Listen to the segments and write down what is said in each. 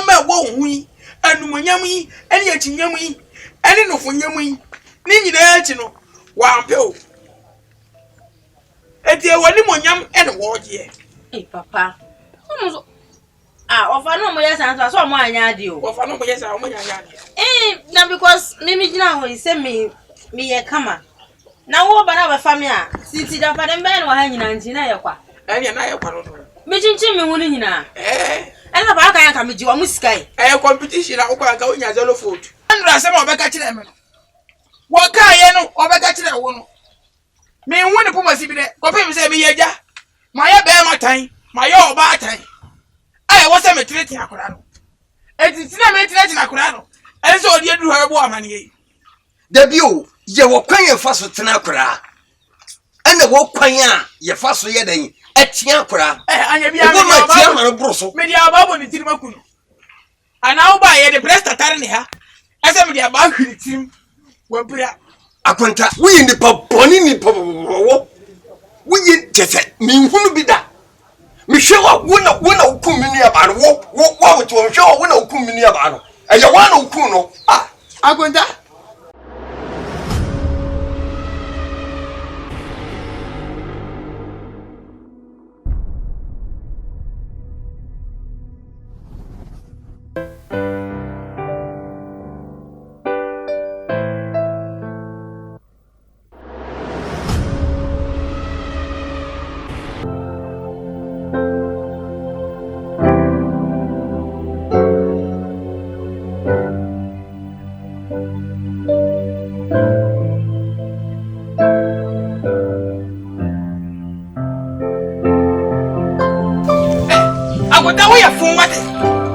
nyama wo hui anumonyam yi ene achinyam yi ene nofonyam yi ni nyina achi no wampe o eti wani monyam ene wo je papa omo ofa no mo yesa so mo anya ade o ofa no mo yesa mo anya ade na because me gina ho say me ye kama na wo ba na ba fa me a siti da fa dem be no ha nyina nti na ye kwa ene na ye kwa no me chinchin me hunu nyina ena ba aka yanka me ji wa musikai competition na ukwa nka onya zelo food andra se ma obeka kire me no wo ka ye no obeka kire wo no me hu ne poma sibi de ko pe me se me ye ja ma ye be ma tan ma ye oba tan ai wo se me treti akora no eti na me treti akora no enso odi eduru ha bo amane ye da bio ye wo kwan ye fa so tena akora ene wo kwan a ye fa so ye dan etia akora anya bia me ma tia ma no broso me dia babo ni tiri makunu ana wo ba ye de breast tatare ne ha ese me dia ba hwiri tim wo bra akonta wuyi ni paponi ni pawo wuyi tese mi hunu bi da mi hwewa wona ukum mi nua ba no wo to hwewa wona ukum mi nua ba no eye wana ukum no akonta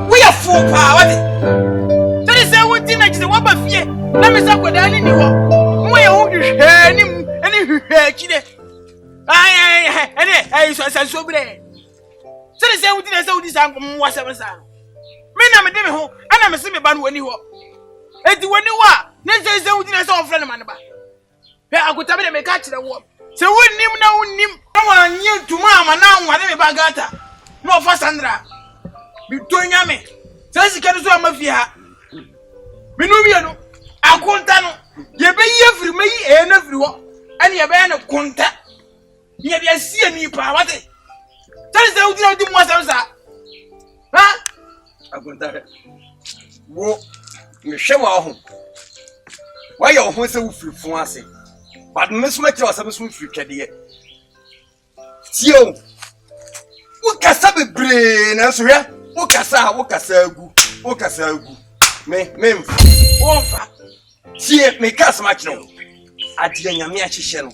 we are full power. That is a one thing I just want to fear. Let me say, what I need you. We are any so brave. So the same thing as all this uncle was ever son. Men are me home, and I'm a semi ban when you are. And when you are, next is the witness of friend of man. I could tell me to catch the war. So we name no one knew to mamma now, whatever bagata. No for Sandra. Bitonya me. Sasa kanu so mafia. Minubia no. Akonta no. Ye be ye firi me yi na firi ho. Ane ye be na konta. Ye be asie ni pa wate. Sasa udi na udi mo asam sa. Ha? Akonta. Wo me hwewa ho. Wa ye ho se wo firi fun ase. But me so makira asam so firi twede. Tio. Wo kasa bebre na so hwe. Wo kasa agu me Wonfa tie me kasa ma kire wo ade nyame a hyehye no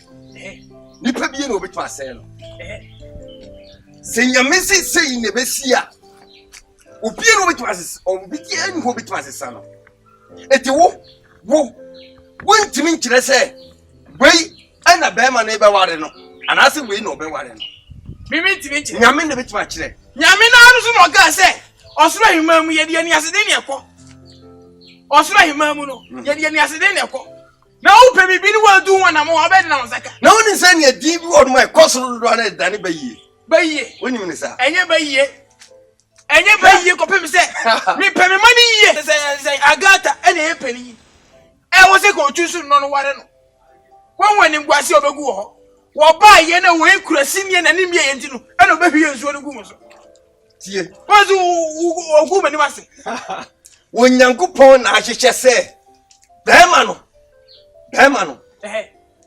nipa biye na obetwa asɛ no se nyame sei ne besi a obiye na obetwa asɛ obiye ani ho obetwa asɛ no eti wo ntimi nkire sɛ wei ana bɛma na ebe ware no anase wei na obɛware no mimi ntimi nkire nyame ne betwa kire nyame na aru so no ga se osura himamu ye de ani asede ne ekọ osura himamu no ye de ani asede ne ekọ na wo pe bibi ni wa du wona mo obedi na nsaka na woni se ne di bi odum e kosoro do na dane bayiye woni mi sa enye bayiye ko pe mi se mi pe mi mani yiye se agata ene e pe ni e wo se ko chusu no ware no won wani ngwase obegu ho wo ba ye na wo ekurasi ne na nimye ye ntinu ene obehwie nsuo no gu mo so tie wazu ogu mani wase wonyankopon na ahyehyɛ sɛ bɛma no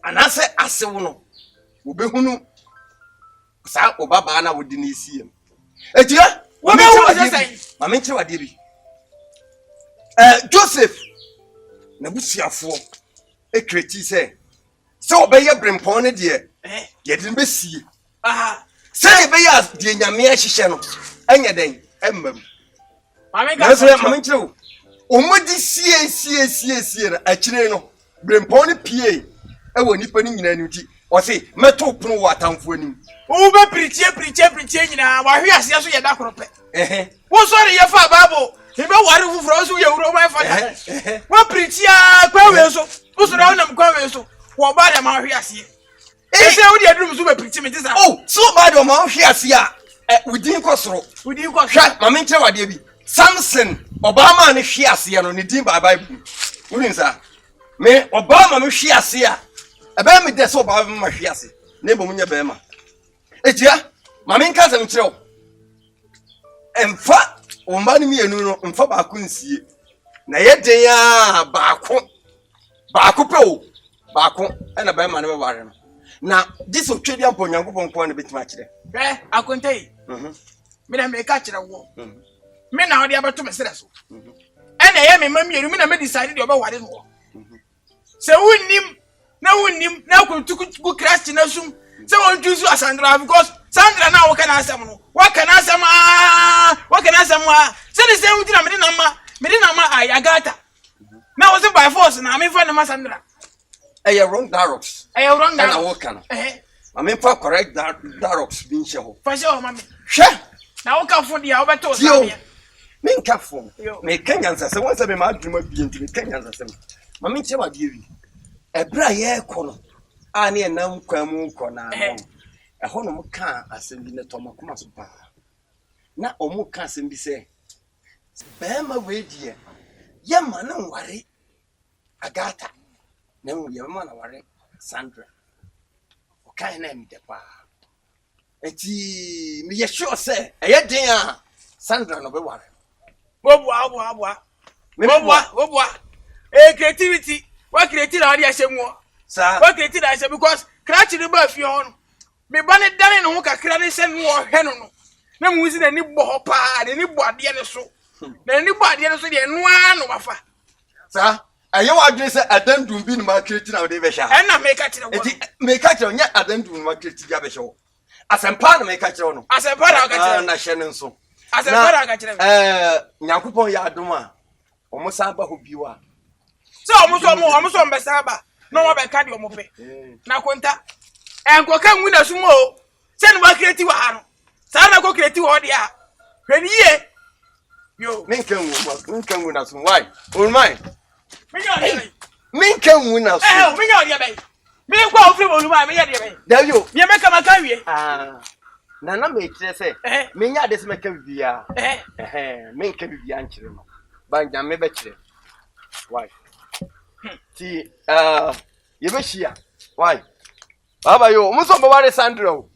anase asewo no obehunu sa obaba na wodi na esiem etia mame nkyere wade bi Joseph na busuafo ekreti sɛ obɛyɛ brempɔn ne de yɛde no besie sɛ ebɛyɛ de nyame ahyehyɛ no anya den emmam mame nkyere wo omodi sie na akyire no brempɔn ne pie ewo nipa ni nyina ni ti o se meto pono wo atamfo anim wo be pritie nyina wa hwe ase so ye da korope wo so re ye fa babo he be ware fufuro so ye wuro mai fa wo pritie kwa we so wo so ra nam kwa we so wo ba da ma hwe ase ese wo de adum so be pritie me tisa so ba da ma hwe ase a udin kosoro hwa mame nkyere wade bi Samson Obama ne hwe ase no ne din ba Bible woni nsa me Obama me hwe ase a ebe me de so Obama me hwe ase ne bom nya be ma etia ma me nka sam kire o emfa o ma ne mienu no emfa ba ko nsie na ye den ya ba ko pe o ba ko na be ma ne be ware no na this otwedi ampo Nyankopon ko na betima kire akontai me na me ka kire wo me na odi abeto me sere so ena ye me mamienu me na me decide de obeware no se wunnim na kuntuku Christ na sum se won juzu Sandra because Sandra na wo kana asem no wo kana asem se ne se wuti na me de na ma ayagata na wo se by force na me fa na ma Sandra wrong Darox na wo kana ma me fa correct Darox bin she ho fa she ho mami hwe na wo ka fo dia wo beto so me nka fo me Kenyan sase won se me ma adwuma bi enti me Kenyan sase ma me nche ma de wi ebra ye ko no ani enam kwamu ko na ho no muka asem bi ne to makoma so pa na omuka asem bi se be ma we die ye ma na nware Agata na ye ma na ware Sandra o kai na mi de pa eti mi ye sure say eye den a Sandra no be ware Wobua creativity what creative na odi asemu sa what creative na asemu because crash ni ba fi on me ba ne dane no kakra ne se no hwe no na mu si na ni bo ho pa ni bo ade ne so na ni bo ade ne so de no ano wafa sa aye wa adwene se adandum bi ni ma creative na odi be sha na me ka kire wo eti me ka kire nya adandum ma creative ya be sha wo asempa na me ka kire no asempa na ka kire na hye ne nso asempa na ka kire Nyankopon ya adom a omo sa ba ho biwa so omo so mbesa ba no wa be ka de omo pe na konta enko kan wu na sumo se no ba creative ha no sa na ko creative ho de a hwani ye yo minkan wu na sum why on mine minkan wu na sum minkan de be mi kwa ofri bolu ma mi ye de be da yo mi me ka maka wie na me kire se me nya de se me ka bibia me ka bibia nkire no ba nya me be kire why ti ye be hia why baba yo mo so ware Sandra o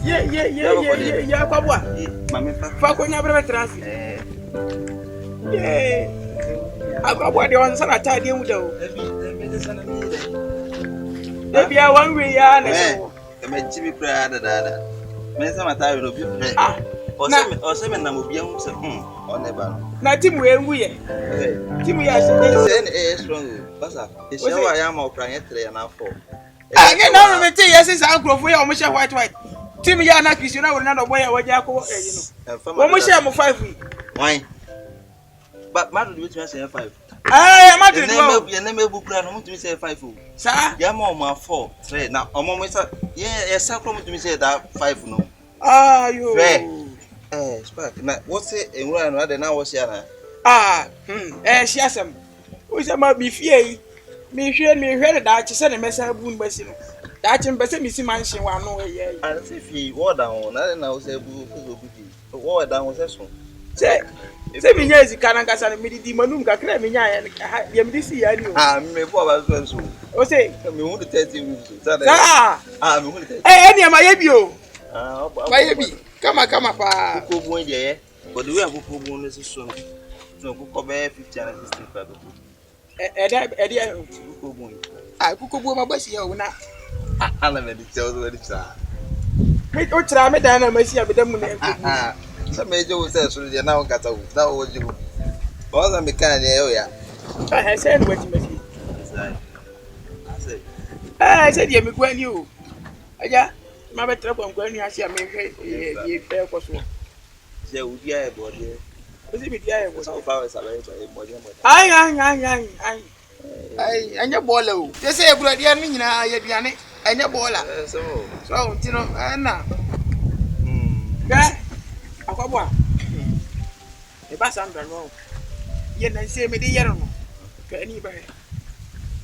Yeah, Papa. Fakonya brebe trans. Akwa de on sana ta de mu da o. E bia one way ya na so. E me chibi kra da. Me se mata we no bi pre. O se me na mo bia hu se o ne ba no. Na timu engu ye. Timu ya se strong. Basa. E se wa ya ma okra yetre na afọ. Age na me te yes is ankrofo ya o mo she white. Team ya na Christiana we na no boy ya waje akọ no. Wo mo share mo 5. Why? But Madrid we try say 5. Madrid go. Ye na me bukura no mo tumi say 5 o. Sa? Ya ma o ma 4, 3. Na o mo say ye sakro mo tumi say that 5 no. Yo. Spark. Na what say enwura no ade na wo share na. Share some. We say ma bi fie. Me hwe da chi se ne mesa bu ngbasi no. Da chi mbese mi si mansion wa no ye. And say fi wo down na wo say bu ko bu di. Wo down wo say so. Se mi nya ezika na nkasa na mi di manum kakra mi nya ya mi di si ya ni o. Me bo ba so. O say me hu de 30 minutes. Me hu de 30. Eni ma ye bi o. Ba ye bi. Kama pa. Ko bu en ye. But the way ko bu no so no. So ko be 50 and 65 ko. Ko bu. Kuko bu ma basi ya o na. Ala me di tell do di sa. Me o tira me dan na masi ya bedam na enko. So me je wo say so dia na wo kata wo. Na wo jigo. Ba za me kan ye o ya. Say no wati masi. Say dia me kwani o. Aja ma betra kwa kwani asia me hwe ye fe ko so. Yeah, we are body. Ose bi dia e So far as I body. Ai. Anya bola o. They say ebura dia no nyina ya duane. Anya bola. So ntino na. Ga akwabo a. E ba sambra no. Ye na se me de yero no. Ka ani ba.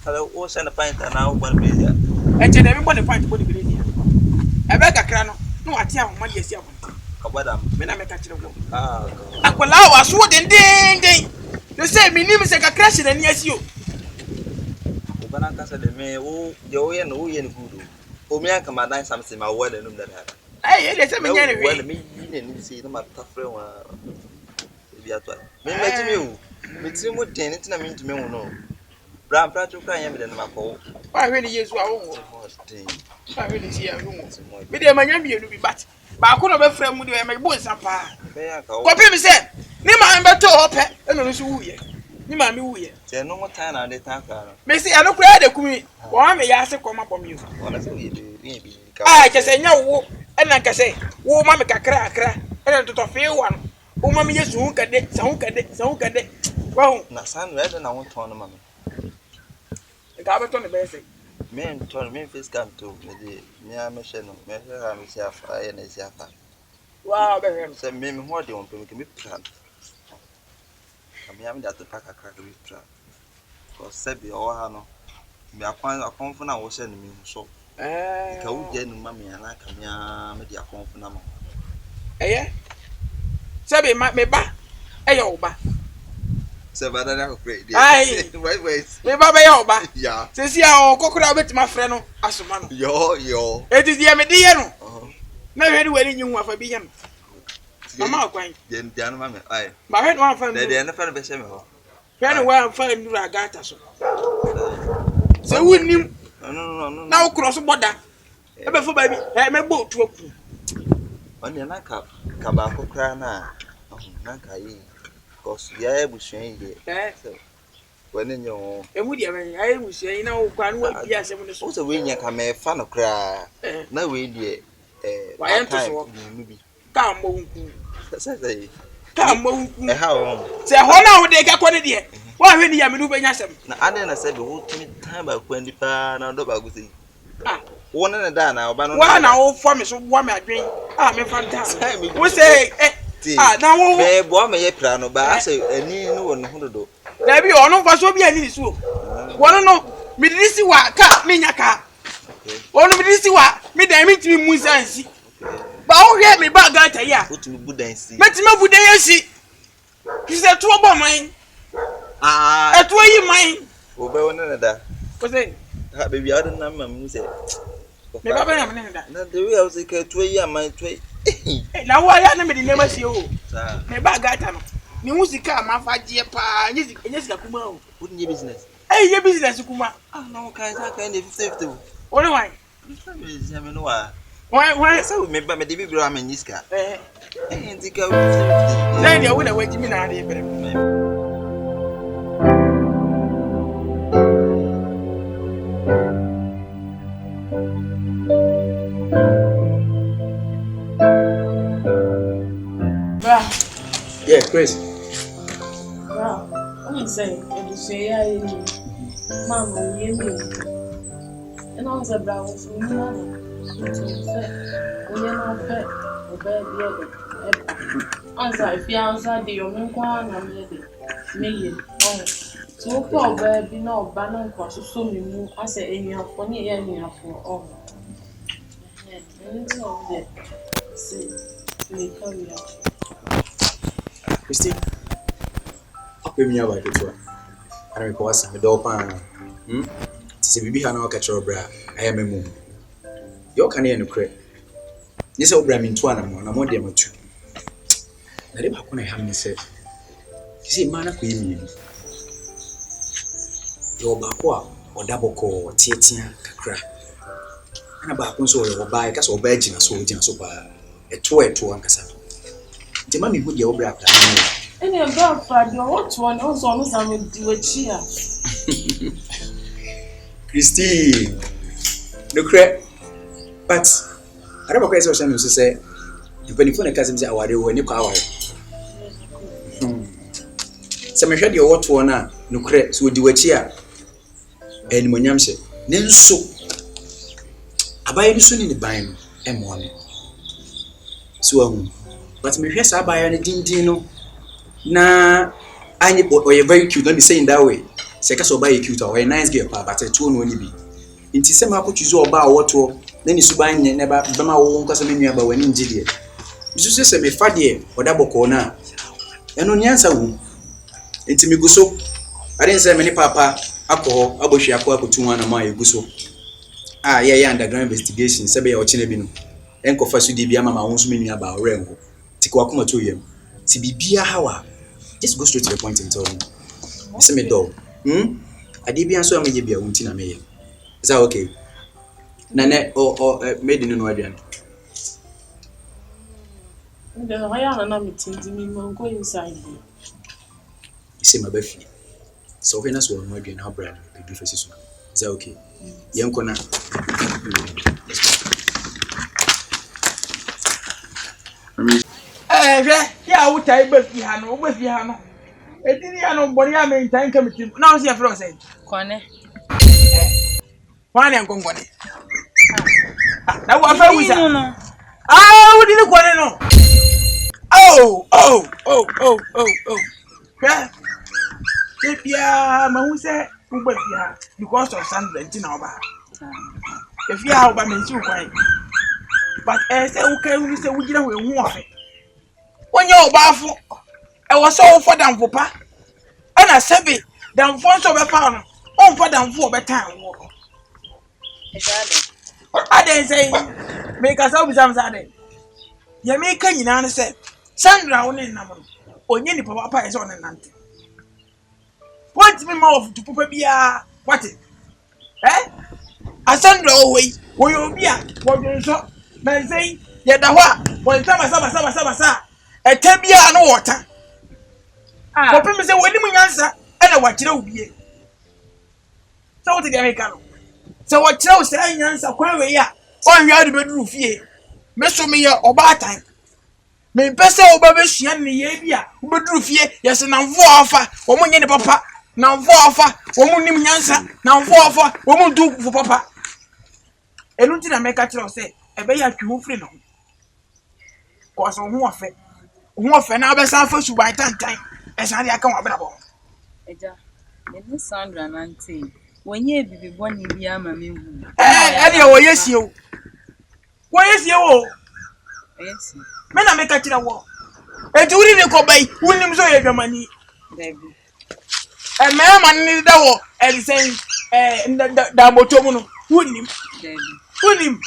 hello, what's in the pint and now one be there? E che na me body point body be dia. E ba kakra no. No ate a mo ma yesi abon. Kabadam. Me na me ka kire wo. God. Akwala wa so den. They say me nim se kakra hye na ni asi o. Bana kasa de me wo de wo ye no good o mi aka madan something my word enum that eh they say me nya ne well me ni see no matter friend wa bi atwa me me o me tiri mo den ntina me ntime ho no bra prato kan ya me de no makọ wa hwe ni Yesu a wo wo wa hwe ni sia wo me de manya bienu bi bat ba ko no be frɛ mu de me bo nsa pa be aka o ko pe mi se ni ma be to ho pe e no so wuye ni ma me wuye je no mo tan na de tan ka no me se ano kura de kumi wo me ya se ko ma bom yo wala se we de bi ka ah je se nya wo e na ka se wo ma me kakra akra e na to fe wa no wo ma me Yesu hu kade sa hu kade wa na san we de na won ton no ma me ga be to ne be se me ton me face cam to me de me a me hye no me hye ha me sia fa ya na sia fa wa be hem se me ho de won pe me plan am that pack a crack with trap. Because Sebi or Hano, me acquaint a confidant was sending me so. Eh, Cow Jen, Mammy, and I come here, media confidant. Eh, Sebi might me back. Eh, oba. Seven great. Aye, wait. Me baba yoba. Yeah. Says ya, cockroach with my friend, Asuman. Yo. It is the Amediano. No, anywhere you want for being. Mamma, quite. Then, Mamma, I. My head one friend, they are not fan of a semi. Very well, friend, you are got us. So, wouldn't you? No. Now, cross border. Ever for baby, I may boat to open. On your naka, Cabako crana. Naka, because the air was saying, when in your and would you I was saying, no, one would be as a also when you come a fan of cry. No way, dear. Why am I maybe? Come, Come, how? Say, how now they got one idea? Why, when you are moving yourself? Now, I didn't say the whole time about 20 pounds. Now, about one and a dime now, but one hour for me, so one my drink. Ah, me fantastic. We say, now, boy, may plan, but I say, and you know, and do. There be on of us will be an issue. One no, me this is what car, me your car. One of this is what me damn it to me, Musansi. But oh, yeah, me back out here. Put to Budancy. Met me with the see. He said, 2 about mine. Ah, at where you mine. Over one another. Was it? Baby, I don't know, Mamma said. Maybe I'm not the way I was a cat 2 years, my trade. Now, why I never see you? Me back out. Music, my 5 year pa, yes, Kuma. Wouldn't your business? Hey, your business, Kuma. Oh, no, kind of 50. What why? Why so me ba me de bibiro amaniska ndika then you will wait me na dey bere bra yeah Chris bra I'm saying you say I mama you me and I was about to me answer if you answer the young one and me so poor baby no banner cross so me I say any of funny any for all see me come here Christine up me about it one I recall some door pan say bibi ha na o catch bra I am a mum you can hear no cre this o bra me nto anam na mo de matu na de ba ko na ha me say see man na ko yemi yo ba ko a o double ko tietia kakra na ba ko so o ba ka so o ba gina so ba eto ankasa nti ma me hu de o bra plan any about Friday what one also no some do chia Christine no cre but I don't know say the phone can say aware we ni kwa aware sɛ mehwɛ deɛ ɔwɔ toɔ no a nokorɛ sɛ ɔdi w'akyi a animonyam hyɛ ne nso abayɛ no so ne ne ban no ɛmmoa me so ahu but mehwɛ saa abayɛ no dindin no na ɔyɛ very cute, let me say in that way sɛ ɛka sɛ ɔba yɛ cute a ɔyɛ nice girl paa but ɛtoɔ no ɔni bi nti sɛ maakɔtwi sɛ ɔba a ɔwɔ toɔ na ne suban nyɛ na bɛma wɔwɔ nkasa me nua ba w'ani ngye deɛ bisu sɛ mefa deɛ ɔda bɔkɔɔ no a ɛno nyansa wom nti megu so ade sɛ me ne papa akɔ hɔ abɔhwe akɔ akɔtu ho anam a yɛgu so a yɛyɛ underground investigation sɛ bɛyɛ ɔkyena bi no ɛnkɔfa so de bi ama ma wo nso me nua ba ɔwerɛ nkɔ nti kɔ akoma to yam nti biribia hawa just go straight to the point and tell me sɛ me dɔw ade bia nso a meyɛ bia wo nti na meyɛ is that okay na ne made no aduane then why are na meeting me go inside here say my baby so when us no aduane how brand baby face so is that okay yen kona ya wo tai ba fi ha no edini ya no bori ya me tan ka mitim na wo se afro say kone kwane ngongone na wo afa wusa wo di ni kwane no yeah ma hu se wo ba fi ha because of Sandra ntina oba if you have ba me nsi kwan but say wo kai hu se wo gira ho ehu ofe onye obafo e wo so wo fodam fopa ana sebe dam fo so be fa no on fodam fo be tan wo ade say me ka so bisam sa ade ye me ka nyina ne say Sandra wo ne nam no onye ni papa e so ne nante want me more of to papa bia what Sandra o we yo bia wo dun so na say ye da ho a wo sama etebia no wota popem se woni munyansa na wakire ubie so what dey make no so wakire o se nyansa kwan we ya on hwa de beduru fie me so me ye obaatan me pese oba be hua ne ye bia beduru fie yes na mfo afa wo munye ne papa na mfo afa wo munim nyansa na mfo afa wo mundu fu papa enu ti na me ka kire o se ebe ya twu firi no ko so hu afa who for now, best for you by time. As I come about. Eja, me Sandra Nanti. When ye be born in Yama, anyway, yes, you. Why is you? Yes, men I make a war. And you didn't go by William Zoya your money. Baby. A man needed the war and saying, the Botomono, wouldn't him,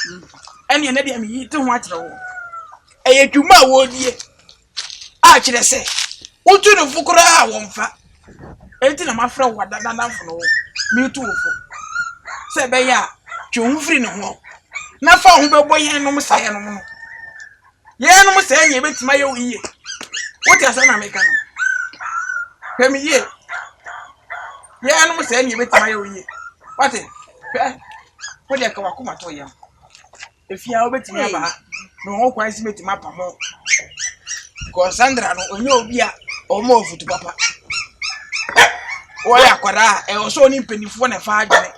and you never meet too much. A Juma would ye. Actually say, what to the Fukura won't fa? Anything my friend what that for me too. Say, Baya, you free no more. Now found the boy and no messiah no more. Yeah, no messiah, you bet my own ye. What is an American? Tell me ye. Yeah, no messiah, you bet my own ye. What it? What you come to you? If you are betting me about no more quite me to map more. Because Sandra no onye obi a omo futu papa oya kwara e oso ni penifo na fa adwene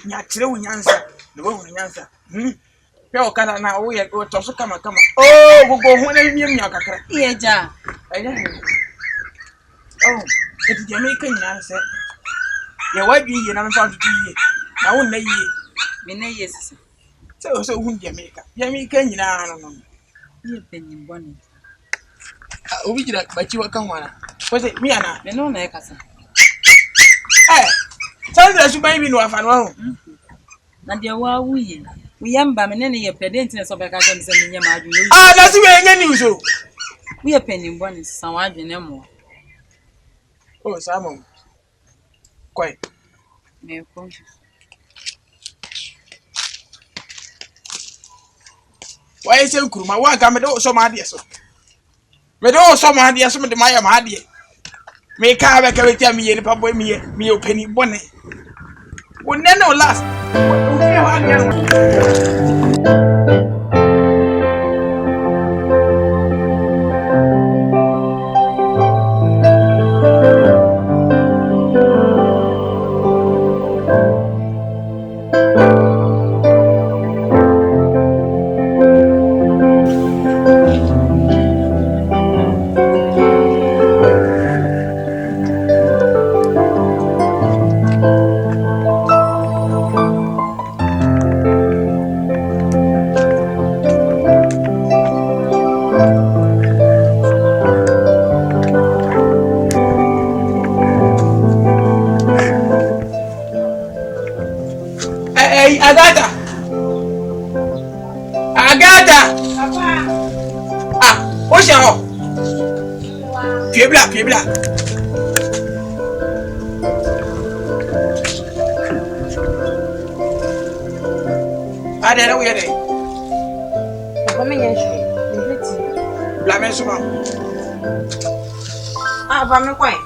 nya kire wunyansa ne wo wunyansa pe o kana na wo ye o to so kama gogo ho na miamia kakra Eja anya eti je me kan nya se ye wadwi ye na mfa tutu ye na wo na ye me na ye sisi se hu je me kan nyina no ye penim boni obi jira bachi waka hwana wose mi ana me no na ekasa Sandra suban bi no afa no ho na de wa wuye mba me ne ye pedent ne so be ka se me nya ma adwene na si we nya news o we ye penim boni san wa adwene mo Simon kwai me ko why say kuruma wa ga me de so ma de so me do so ma de so me de ma ya ma de me ka be ka be tia me ye ni pa boy me ye openi bone wonne no last o fi ha de Agata. Ah, what's your Pibla. I don't know where they. Blamen Ah, ba me kwai.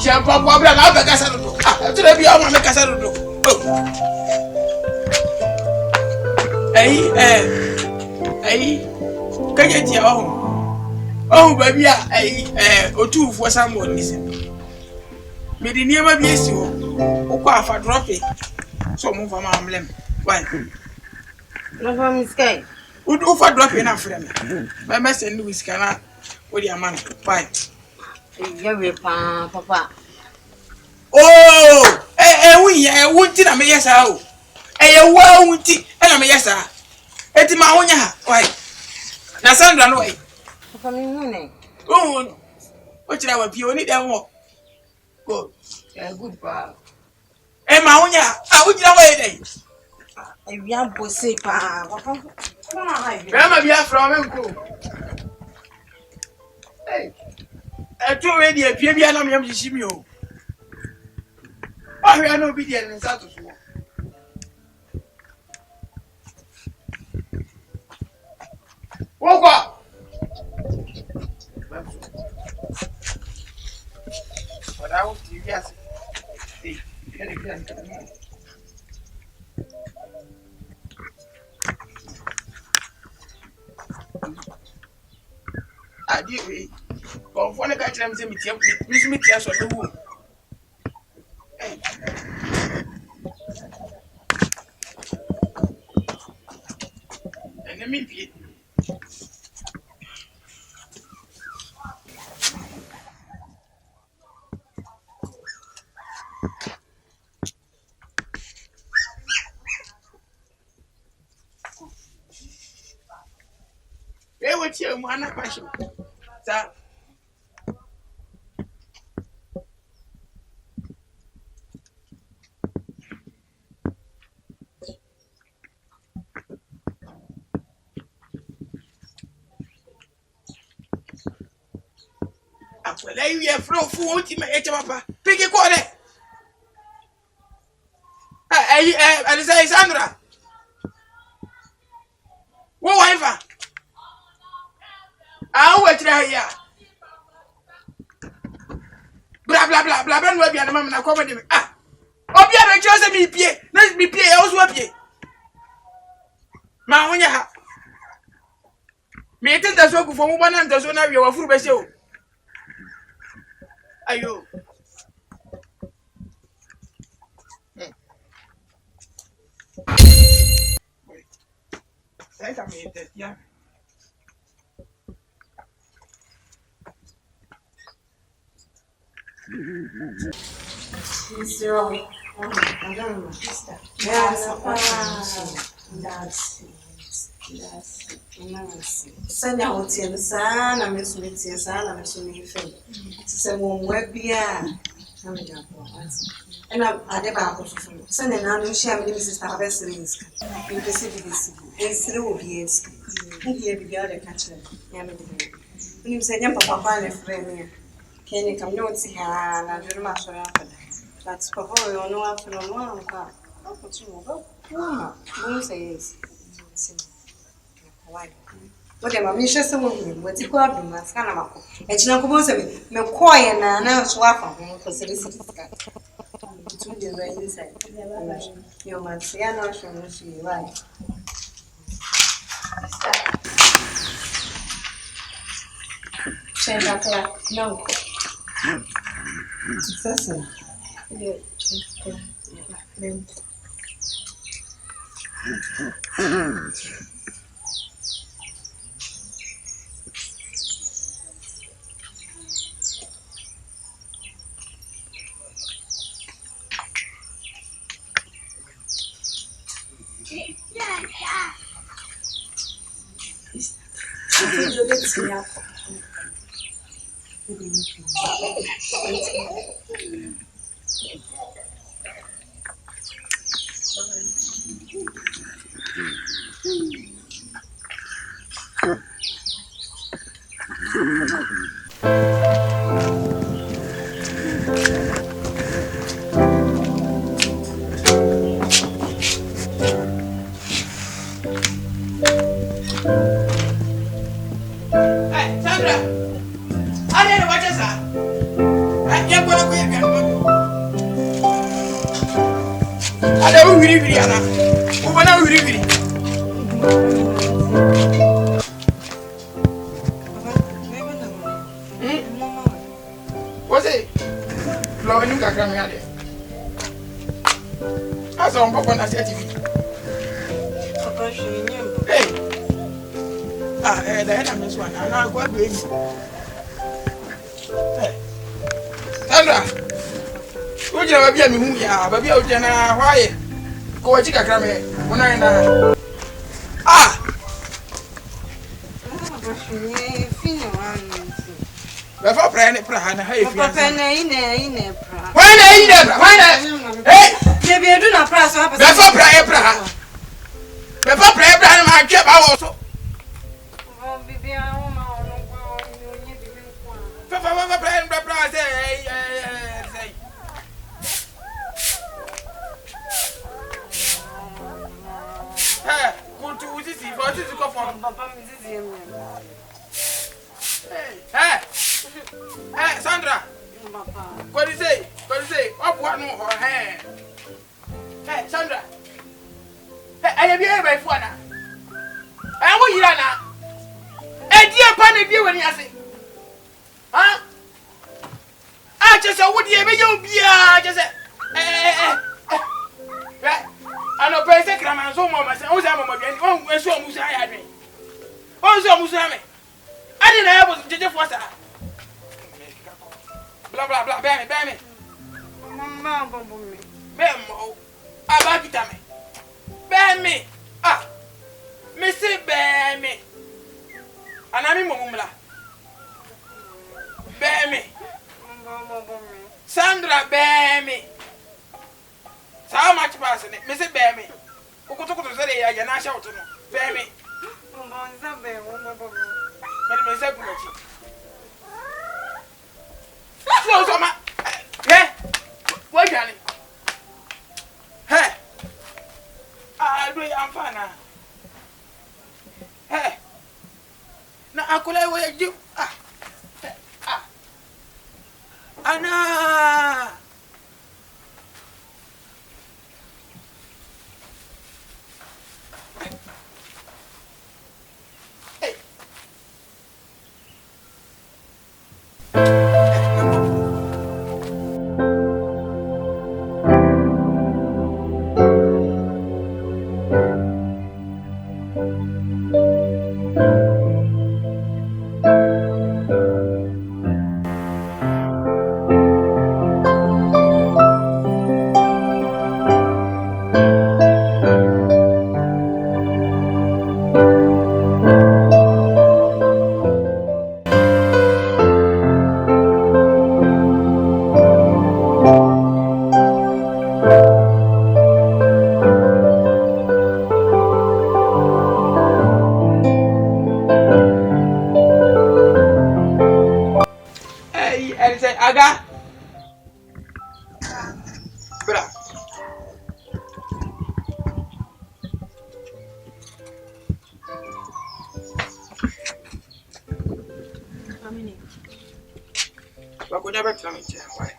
Shampa bla na be kasa do. Ah, to be o ma me kasa do. Kanya ti oh baby otufo Samuel ni se. Me di niam bi esi ho. Ukọ afa drop it. So mo fa ma amlem. Why? No fa mi sky. Udu fa drop in afre me. My message ni wiska na wo di amana. Why? Ya we pa papa. Oh, wunti na me yesa o. Wunti na me yesa. Eti ma wonya ha. Why? Na Sandra no why? Papa mi hune. Oh, o chira wa pio ni dem wo. Go. Good pa. Ma wonya, o chira wa e dai. E bia bose pa. Papa. Come on, hi. Grandma bia from enko. Hey. To we dey pie bia na me am hihimi o. Oh, we are no obedient in Sato. What? But I was serious. I did we. But when I catch them, say me tia so the woo. And the me. They were here, man, passion. Sir. Well, you have flow for ultimate papa. Pick a quarter. Alexandra. What wife? I wait here. Blah blah blah blah blah. Be an mamma na come with me. Ah. Obia be chose me pie. Let's be pie also pie. Ma wonya ha. Me tenta so ku fo mo bana nta so na wi wa furu be se o. Ayo. Sai também ya. Zero. Sanya hotel sana mesulitia sana mesulife. Sise mwebia na mejapo. Ena adeba ko fufu. Sanya na no share me sister abesiriska. Impesi bidisi. Esire obi eski. Ndiye bibia de kachire. Ya me de. Uni msenya papa kwa le frame. Kene kamnyoti ha na juruma so yakada. That's papa yo no afro no anka. Ako chumo. Mama, bunu sayes. What am I mission? Some of you, what you call them, my son. And she not compose me. Me quiet and now swap for service. To the right inside. Your man, see, I know she right. Change up, no. Successor. Baby, I was why? Go chicken crammy. When I Before praying, Prahan, hey, Papa, hey, Maybe I do not press up. before prayer, Prahan. Before prayer, Prahan, I kept also. Papa, praying, Prahan, say, go to see for this to come from Papa. Hey, Sandra. What do you say? Up one more hand. Hey, Sandra. Hey, I have you ever for now? I want you now. Hey, dear Panny, dear, when you say, huh? I just saw what you ever be. Just say, I know, President Kraman, so much. I was a moment, and one so much I had me. Also, Musame. I didn't have to just water. Blah blah blah, bear me. Mamma, me. Bemo, about it, bear me. Ah, Missy, bear me. And I'm in Mumla. Bear me. Sandra, bear me. So how much passing it? Missy, bear me. Who could talk to say, I can shout to bear me. Madame Zabuchi. No, Soma. Hey, why, Johnny? Hey, I do. I'm fine now. Hey, now I could have you. Anna. Aga. Bra. Amini. Wa ko never tell me why.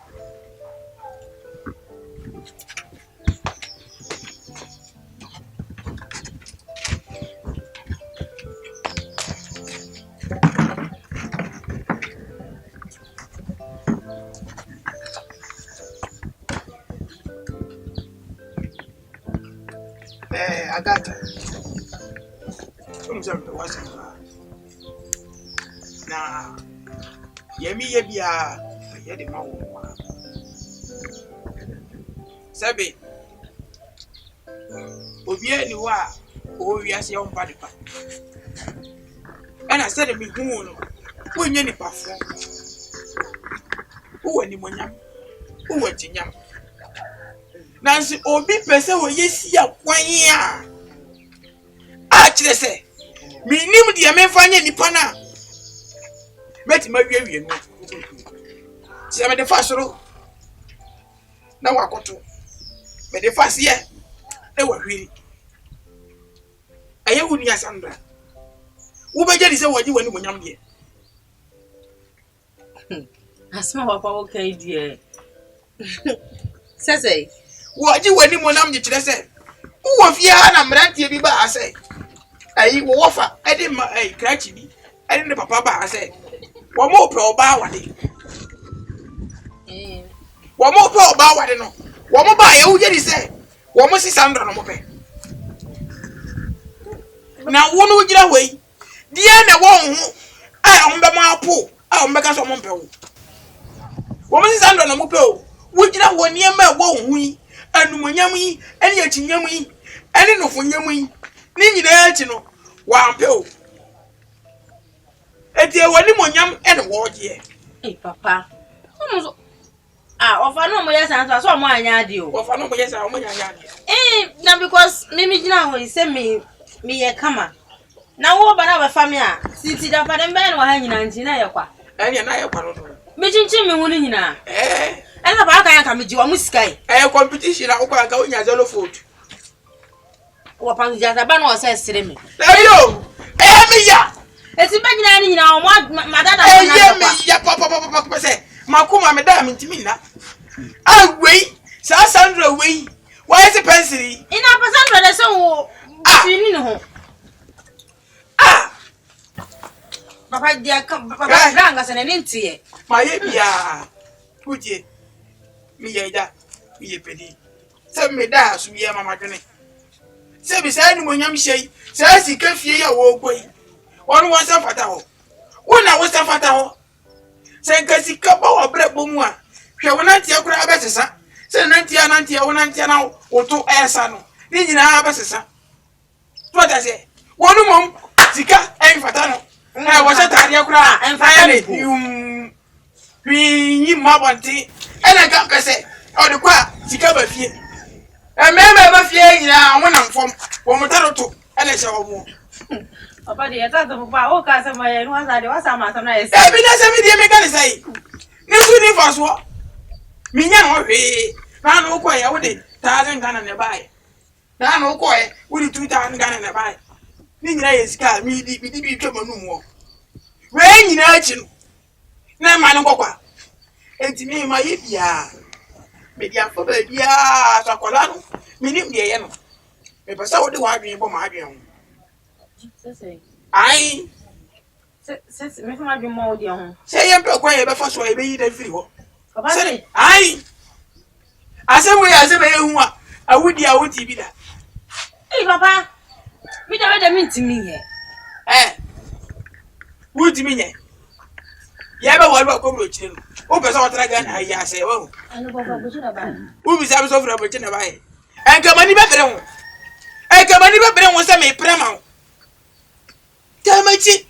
Agata. Come to what's now. Yemi Yabia, Yedi Mawa. Sabi. Obia ni wa, o wiase yon padipa. And I said me hunu. When you nipa fo. Who ni monyam? Who wetinyam? Nancy obi pese wo yesi akwan a kire se minim de me fanye nipa na meti ma wie no ti me de fasoro na wakoto me de fasiye e wa hwiri aye wuni asandra wo beje di se waji wani monyam de asma papa wo kai die sese waji wani monam de kire se wo fie ha na mrantie bi ba ase ayi wo wofa ede ma krachi bi ede ne papa ba ase wo mo pe oba wade wo mo pe oba wade no wo mo ba ye wo je di se wo mo 600 no mo pe na wo no gira hoi die na wo hu a on be ma apo a on be ka so mo pe wo wo mo 600 no mo pe wo gira wo nie ma wo hu yi anumonyam yi ene achinyam yi ene nofonyam yi ni nyina achi no wa ampe o eti e wani monyam ene wo je papa omo ofa no mo yesa so mo anya ade o ofa no mo yesa mo anya ade na because me gina ho se me ye kama na wo ba na ba fami a titi da fa dem be no ha nyina nti na ye kwa ene na ye kwa no me chinchin me hu ni nyina ena ba aka yanka me ji wa muskai competition a ukwa ka onya zero foot wo pan ja ba no se sire me ayo me ya eti ba gina ni nyina o madada na me ya papa se makuma me da me ntimi na awei sa Sandra wei why is it pensiri ina pa Sandra de so wo fini ni ho papa dia papa granga se ne ntie ma ye bia kuje mi ye da mi ye pedi se me da su ye mama dwene se bi sa ni mo nyam hye sa sika fie ya wo koi wonu wo sa fata ho wona wo sa fata ho se nka sika ba wo bre bomu a hwe wona ntia kura abesesa se nantia wona ntia na wo to esa no ni nyina abesesa to ta se wonu mom sika en fata no wo sa tade kura en fata ni wi mabonti ena ka pese o de kwa sika ba fie meme ba fie nyina wona mfom wo motaro to ena se wo mo papa de eta to papa o ka se ma ye no asa de wasa ma na ese bi na se mi de me kan sai ni su ni faso mi nya ho hwe na no ko ya wo de 1000 Ghana ne bai na no ko e wo de 2000 Ghana ne bai ni nyina ye sika mi di twa manum wo we nyina achi no na ma no kokwa enti mi ma ye bia me dia fo ba bia so akola no mi nim de ye no me pesa wo de wa adwen bo ma adwen ho sese ai sese me fama adwen mo de ho se ye mpe kwa ye be fa so ye be yi da firi ho papa se ai asewe asebe ye hu a awudi awuti bi da papa mi da we mi ntimi ye wuti mi nye ye be wolu akobro chire no o pese o tra Ghana ya ase wo ani papa go chira ba u bi sabe so fra bo chine ba ye enka mani be bere ho se me prema tamachi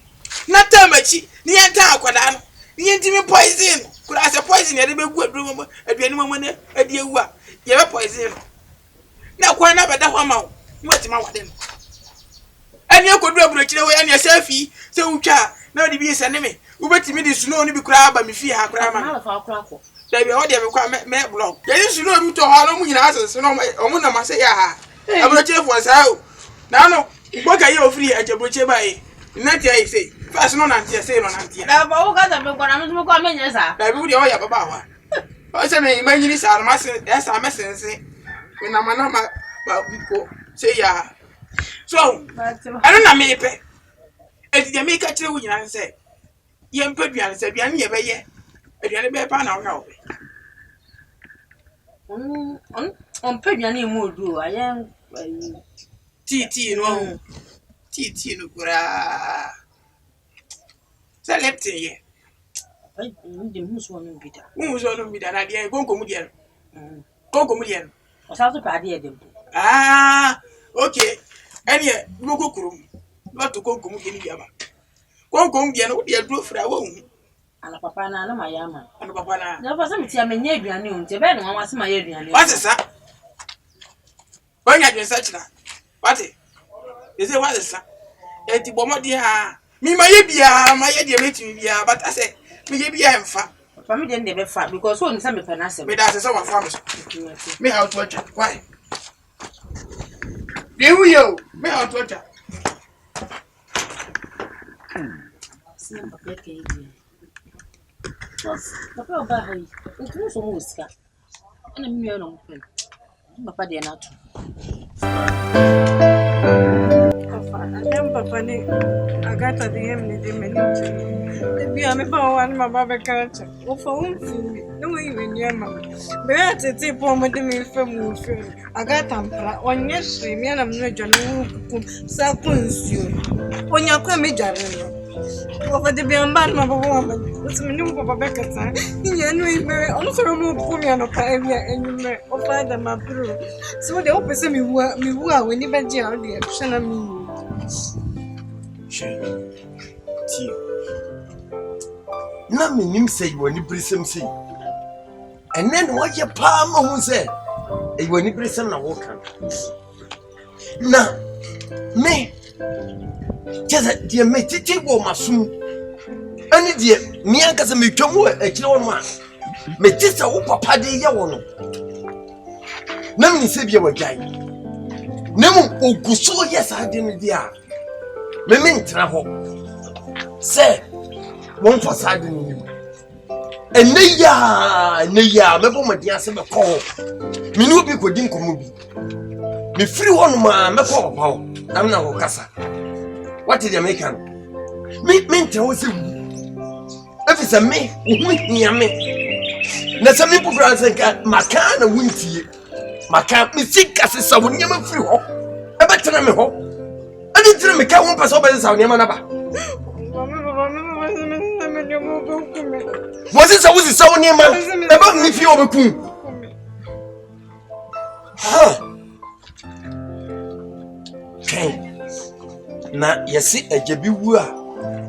na tamachi ni yanta akwada no ni yentimi poison kura ase poison ye de be gu aduru mo aduani mo ne adi ewu a ye be poison na kwa na beda ho ma mo atima wade no ani akodu aburo chire wo ani asafi se utwa na odi bi se ne me ubetimi di snow ni bi kura ba mi fi ha kura ma na fa kura ko da bi ho de me kwa me block ye ni snow mi to ha no mu nyina asese no o mu na ma se ya ha aburo chire fo sa o na no boka ye ofiri ajaburo chire ba ye nanti ai sei fast no nanti sei no nanti na ba o ka ta be kwa na me kwa menye sa da bi o ya baba wa o se me imagine sa ma se esa me sense me na mana ma ba biko sei ya so anu na me pe eti de me ka kire wo nyina se ye mpa duane se duane ye be ye duane be pa na wo ha wo on pe duane mu odu ayen titi no kura select ye ai ndi muso no bida na dia gongo mu dia no o sa so pa dia dem okay eni e gogo kurum ba to gongo mu dia ni biaba gongo mu dia no dia duro fra wo hu ana papa na ma ya ma ana papa na na papa se mi ti amenye aduane o nte be no wa se ma ya aduane wa se sa When you search na. What? They say what is that? Eti bomo dia. Me my bia, my dia meeting bia, but I say me bia emfa. Family dey never fat because so nsa me penase. Me da say some farm. Me how to watch. Why? You me how to watch. Papa oba hayi. Ntu so mo sika. Ana me nua no mo pen. Papa dey na to. Papa ni Agatha de him ni de meni. Bi ame pa wan ma ba be kacha. O fa unfi. No we even yama. Be atete po mo de me fam wo fe. Agatha mpra onye hwe me na me dwane ku sa kunsuo. Onya kwa me dware no. O fa de bi amba ma ba bo ma. O se me ni papa be kata. Nya no ibe on so mo ku me no pa ebia enyume. O fa da ma bro. So de o pese mi wu a we ni be je a de hwe na mi. Tia. Na me nim say you ani brisem say. And then what your palm who said, you ani brisem na walk. Na me just dear me titi wo masu. Ani dear me anka se me twamu e kire won ma. Me tisa wo papa de ye wo no. Na me se bia wajai. Nemu oguso yes ade ne dia. Me mentra ho. Se won fasade ni nim. Eneya mebo madia se me ko. Me no bi kodi nkomo bi. Me free one ma me ko papa ho. Am na ho kasa. What is the American? Me mentra ho se. Efisa me, wo hia me. Na se me pupra se ka makana wuntie. Maka me sika se sa won nyama free ho. E betena me ho. Ani tire me ka won pesa obese sa won nyama na ba. Was it so so near man? About me if you overcome. Okay. Na yesi ejebi wu a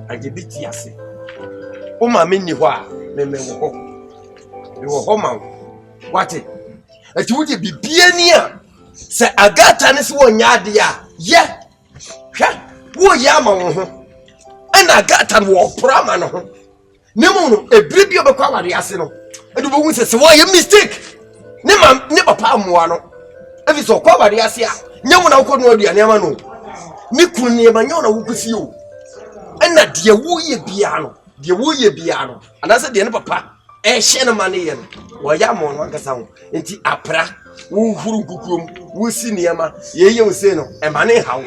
ajebi ti ase. O ma me ni ho a me wo ho. Me wo ho ma. What? Ati wo de bibie ni a se Agatha ne se wo nya ade a ye. Hwa wo ya ma wo ho. Ana Agatha wo prama no ho. Nemo no ebrebi obekwa ware ase no edu bo hu se wo ye mistake ne papa amoa no ebi so kwa ware ase a nyemu na wo no aduane ama no ni kunu ne ma nyo na wo kusi o na de wo ye bia no anase de ne papa e hye ne ma ne ye no wo ya mo no ankasa ho enti apra wo huru kukuom wo si niema ye wo se no e ma ne hawo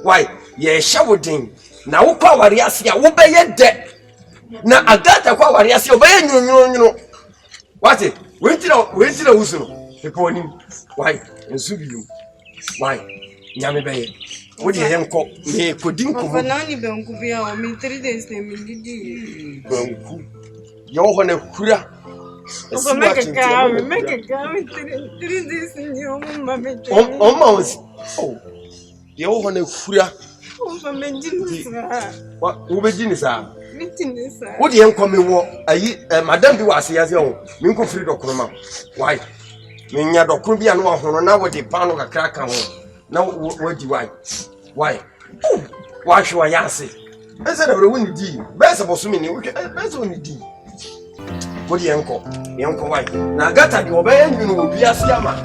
why ye hye wo din na wo kwa ware ase a wo be ye de na Agatha kwa wari ase obaye nyunyunyunu wate wentira usuno ekoni why ensu bium why nyame beye wodi yenko me kodin ko Papa na ni benku bia o mi 3 days na mi didi benku yo ho na kura Papa make ka 3 days ni o mama me on ma oh yo ho na kura Papa me jini sa wo be jini sa Mitinisa. What the young me wo ayi madam bi wase yase ho me nko free dokoro ma why me nya dokoro bi anu ahono na wo de pano kakra ka ho na wo di why wa hwa yase ese da bro woni di be se boso me ni wo be se woni di wo di yenko why na Agatha di obaye nwunu obi ase ama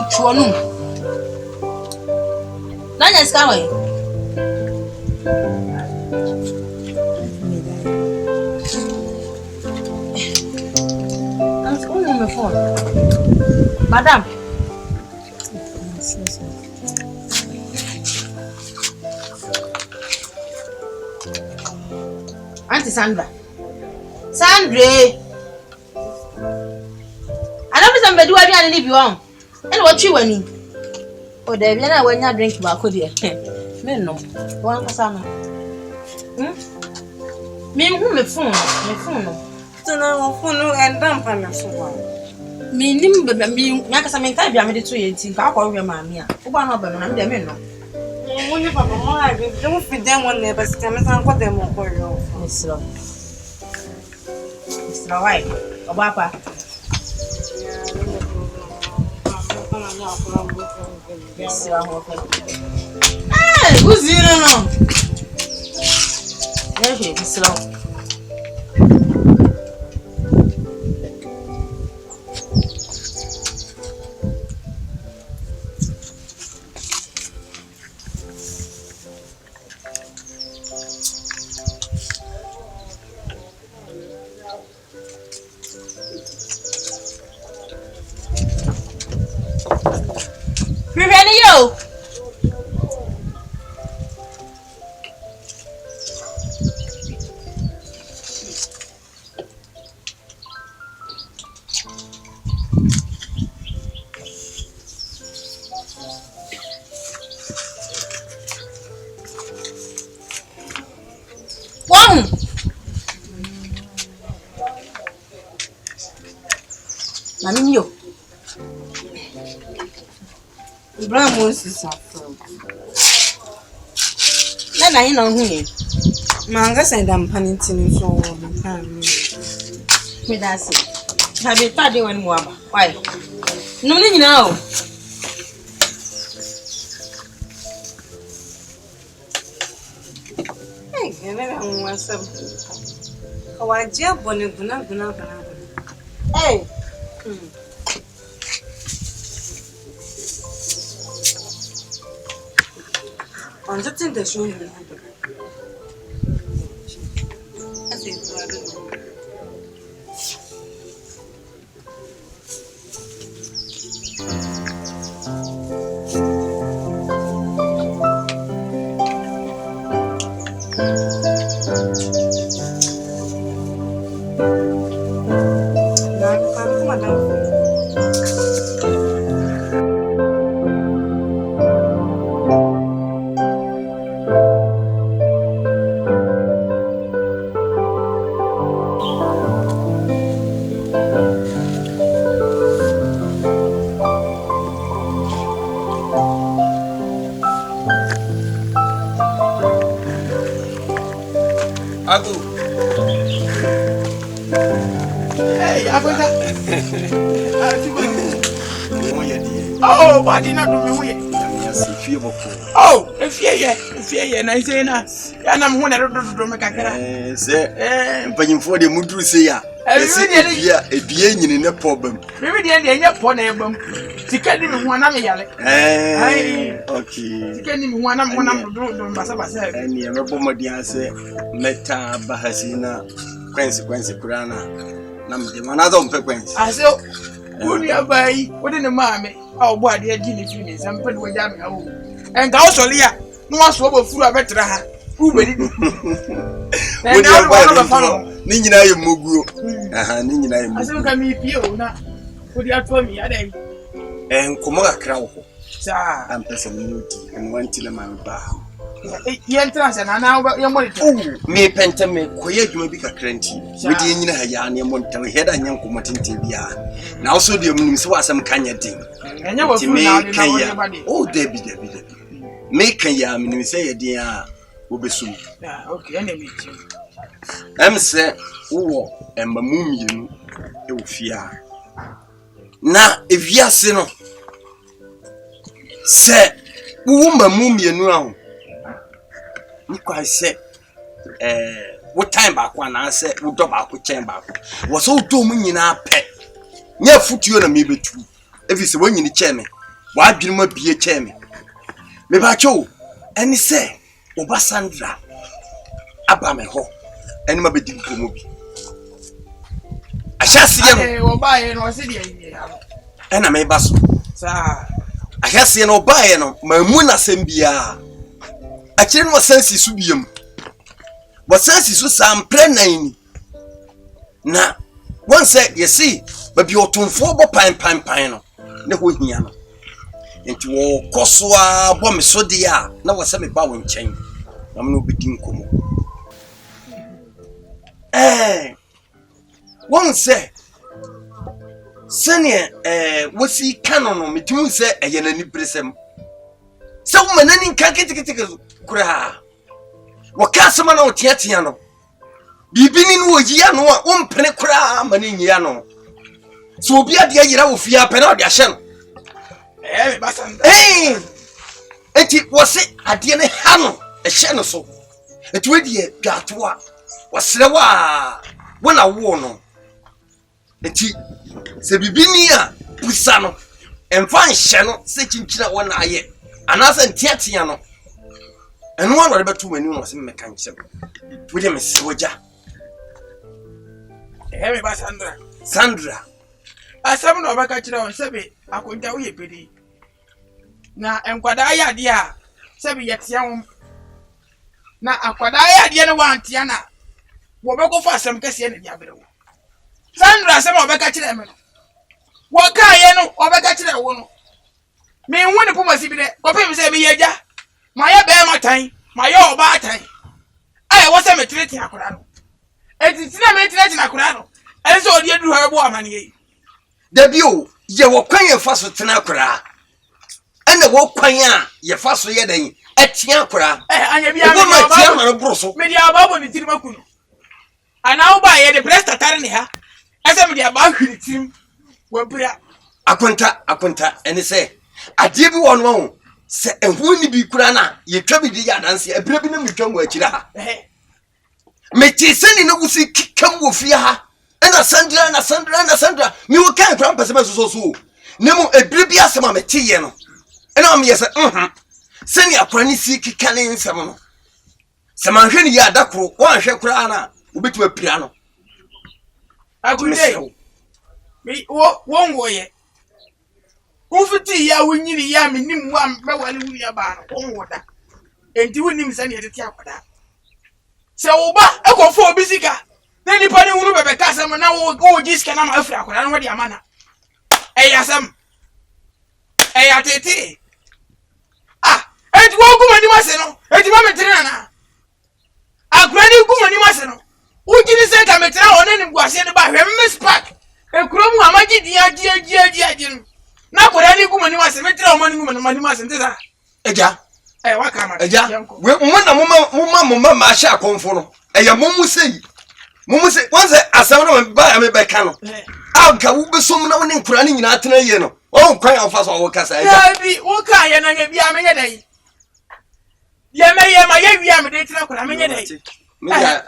Chuanu. Nanya skawe. I'm calling my phone. Madam. Auntie Sandra. Sandra. I don't know somebody who I didn't leave you on. And what you want? Oh, there be na when you drink back there. Me no. One kasana. Me who me phone no. So now phone and dump na so wa. Me nim be me yakasa me kai bia me de to yenti ka akọ we ma me a. Wo ba no be no na me de me no. Mo ni papa mo ai be mo fi dem won ne ba sika me san ko dem ko yo. Isra why? Obapa. Hey, who's in on? Okay, slow. Yo. One. Mami yo. Ibrahim wants to suffer. Na na yin on hu ye. Manga send am panintin so Me da se. Ha be ta de wan mo aba. Why? No ni nyina o. Hey, ene am wasam. Kawaje bone buna. Hey. On just in the show you. Oh, but I not do me. Oh, if you na say na. Ya na mo na do me kakra. Say, panyim for the mudru say ya. Ebie nyine ne problem. Me de enya po na ebam. Tika ni me ho na me yale. Okay. Tika ni me ho na mo na do basa. Eni e mebo modi ase meta bahasina consequence kurana. Na me mana do mpequence. Ase Uni abai, what in the mammy? Oh, boy, dear Ginny Finis, and put with Yammy. And Gausolia, no one swab full of veteran. Who will it? And now one of the fellow. Nina Mugu. Nina, I don't come here, Pio, now. Put your for me, I and Komora Crow. Sir, I'm person and one till my bow. Entrance and now about your money. Me pentame, quiet you may be a cranty. We didn't have Yanni Montan head and young Comatin Tibia. Now, so the means was some Kanya thing. And you will make oh, Debbie. Make a yam and say a dear will be soon. Okay, enemy. I'm say, oh, and Mamum, you fear. Now, if you are sinner, say, woman, mummy, and round. I said, what time back when I said, we don't back with chamber. Was all doing in our pet. Near foot you and me be true. If it's when you need chairman, why do you not be a chairman? Maybe I show, and he said, Obasandra, Abameho, and my bedroom to movie. I shall see him buy and was it, and I may basso. I shall see no buy and my moon assembia. I can't was sense subium. What sense is some prenaini. Now, one said, you see, but you're too for pine. No, we know. nti wo kosoa bɔ me so de a na wo sɛ me ba wo nkyɛn na me no bedi nkomo won sɛ sɛne wosi kano no metumi sɛ ɛyɛ nani bresɛm sɛ wo manani nka ketekete kura wo ka sɛma na wo teatea no bibini no wo yia no a wo mpene kura mani nyia no so obi ade ayira wo fia pɛ na ɔde ahyɛ no eti wo se ade ne ha no ɛhyɛ no so eti we die dwato a wo sere wa wona wo no eti se bibini a pusa no emfa nhyɛ no se kinkyina wona ayɛ anasa ntiatia no eno ano de betu mani no se meka nkyɛ wo de me se woja me ba Sandra asɛm na ɔbɛka kyerɛ wɔn sɛ be akonta wo yɛ pedi na enkwada ya de a sɛ be yɛtea wo na akwada ya de no wantea na wo bɛkɔ fa asɛm kɛse ne dia bere wo Sandra asɛm ɔbɛka kyerɛ me no wo ka yɛ no ɔbɛka kyerɛ wo no me hu ne pomasi bi de kɔpem sɛ be yɛgya ma yɛ bɛɛ matan ma yɛ ɔba atan ayɛ wo sɛ me tireti akora no etitina me tireti akora no enso odi aduru ha bo amane yi dabi o ye wo kwan ye fa so tena akora ene wo kwan a ye fa so ye dan atia akora anya bia me ma tia ma no bro so me dia babo ni tiri makunu ana wo ba ye de presta tare ne ha ese me dia ba hwiri tim wo bria akonta ene se ade bi won wo se ehu ni bi kura na ye twa bi di ya danse ebire bi na me twa mo akira ha me ti se ni no gusi kikam wo fia ha ena Sandra mi wo kan kura mpese me so nemu ebire bi asema me ti ye no ena me yese se ni akura ni si kika ne nsem no se man hwe ni ya adakoro wo anhwe kura na obetu apira no akunde mi wo ngoye ufiti ya wunyiri ya minim wa mbawale wuri ya ba no wo woda enti wunim se ne yete akwada se wo ba ekofo obisika na nipa ni hunu bebe ka asem na wo jiska na ma afri akwada no wodi amana eyasem eyatete enti wo gumani mase no enti ma metere na akwada ni gumani mase no ujini se ka metere one ni guase ne ba hwe miss park ekromu amaji dia na akwada ni gumani mase metere o mani gumani mase ntesa eja waka ma eja we mumma ma sha konfo no eya mumu sei once asem no ba me be ka no aka wo besom na woni nkura ni nyina atena ye no o kwan amfa so wo kasa ya bi wo ka ye na bia me yedai ye ma ye wi am de tira kura me yedai me ya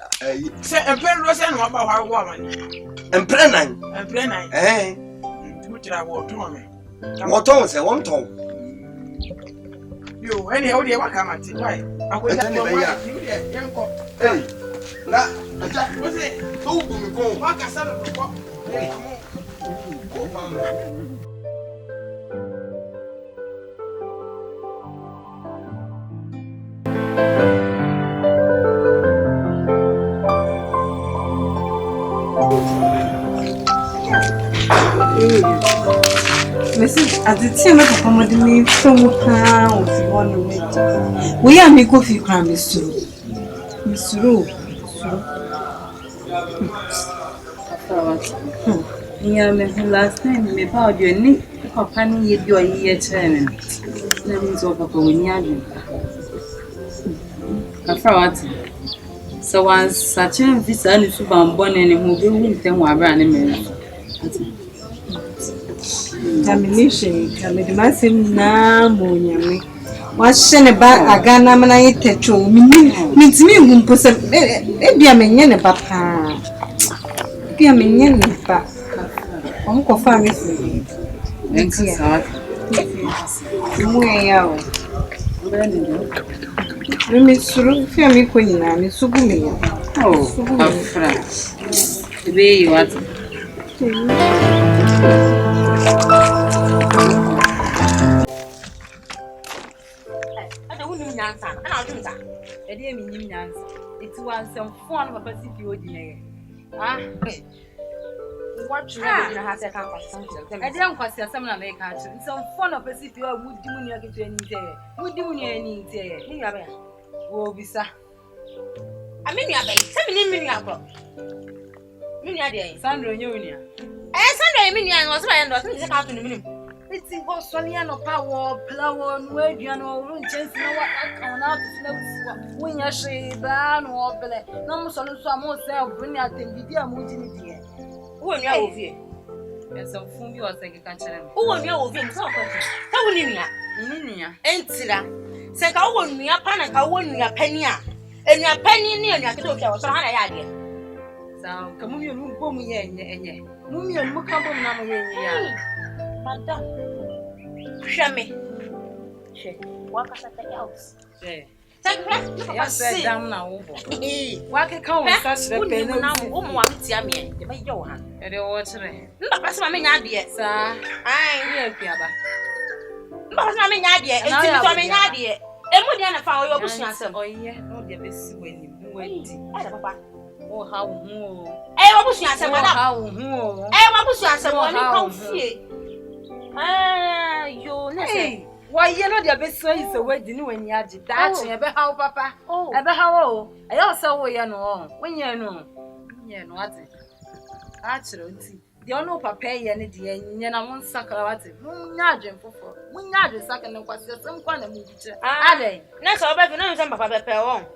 se empren ro se no ba wa wo amani empren tu tira wo to me wo to se won to yo eni o de waka ma ti why akwenda ne be ya yenko na aja wo se to bu mi ko waka sa no ko Mrs. At the time of accommodate from how if you want to meet. We are me coffee crime, Miss Ru. Yeah, last time me power your knee, company ye do a year chairman. Let me talk about when you have. So once such a visa is to born and move in them were running. Termination, the massive Namonia. What's a bag a gun? I'm an techo. Means me whom put a baby. I'm a yen, papa. Be a minion, but Uncle Family. Thanks, sir. Miss Ru, Family Queen, and Miss Subumi. Oh, France. The way you are. It was some fun of a city ordinary. What you have to come I don't question some of my country. Some fun of a city or would do you get any day? Would do you any day? You have will be, sir. I mean, you have 7 million. Sandra Union. And Sunday million was my end, wasn't it? Out in the minimum. It's was Soniano power, plow, and word, you know, chance no what I come out to when you say ban or belly. No more solution, more self, bring out the video movie. When you're over here, and some food you are thinking, can't tell him. oh, you're over here. How will you? Ain't Silla. Say, I won't me a panic, I won't me a penny. And your penny near your kiddo, so I idea. So, come on, you boom ye, Mummy and Mukabum Nammy. Madame, show me. Walk us at the house. Yes, down now. Walk a count, such a penny now. One Tiamian, the may go on. And the water. That's my main idea, sir. I hear Piaba. That's my main idea, and my main idea. And what do you follow your bush yourself? Oh, yeah, no, the best when you wait. Oh, how more. Eh, what bush yourself, how more. Eh, what bush yourself, one pound fee. Ah, you know. Why, you know, the best way is a wedding when you had that. Ever how, Papa? Oh, ever how? I also you know when you know. Yeah, no, what's it? Actually, the only papa and the end, and I won't suck out it. Nudging for when you had sucking and was some kind of movie. Ah, they. Next, I'll bet you know some Papa Pell.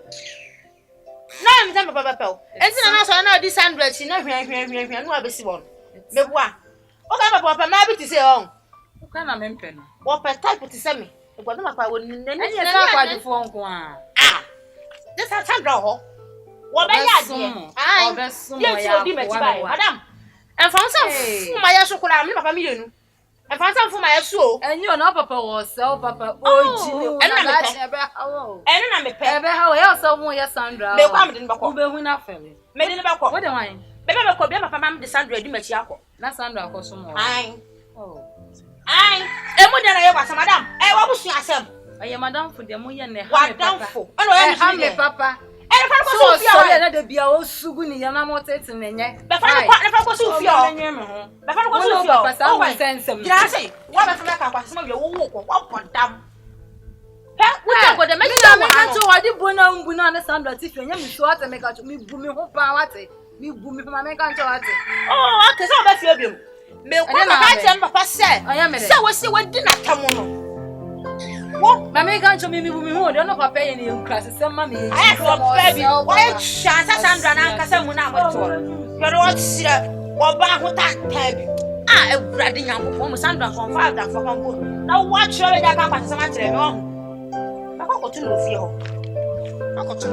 No, I'm some Papa Pell. And then I know this 100, you know, no, I'll be one. The one. Okay, Papa, maybe to say, oh. Can I mention? What per type to send me? What am I wouldn't then? Yes, phone. Ah, this has some draw. What I yes, you'll be met by Madame. And found some for my chocolate, Papa Million. And found some for my soul. And you're not Papa was so Papa. Oh, and I'm a pair. How else I want your Sandra? They come in Bacobe when I fell. Made in Baco. What am I? Baby, Papa, the Sandra, the Machiaco. That's Sandra, for some more. Oh. Aye, and what did I ever, Madame? I was yourself. I am Madame for the moon and the what down for. I am Papa. And if I was so let the be our Suguni Yamamotet and yet. But I was so fear. But I was so fear. Sense of Yassi. What if I was some of your walk or what for them? What the make I did Bono understand that if you are so to make out to me booming hope power, me booming from my make out. Oh, I can so best you. Me kwa papa say say we say we di na tamu no wo ma me kan cho me bu me hu de no papa ye ne class say ma me I for baby we chance Sandra na nkasa mu na moto kero what sira wo ba ho tanta bi ah ewurade nyankopon mu Sandra from father for kambo na what show we da kan kwase ma kire me ho ba ko to no fie ho akoto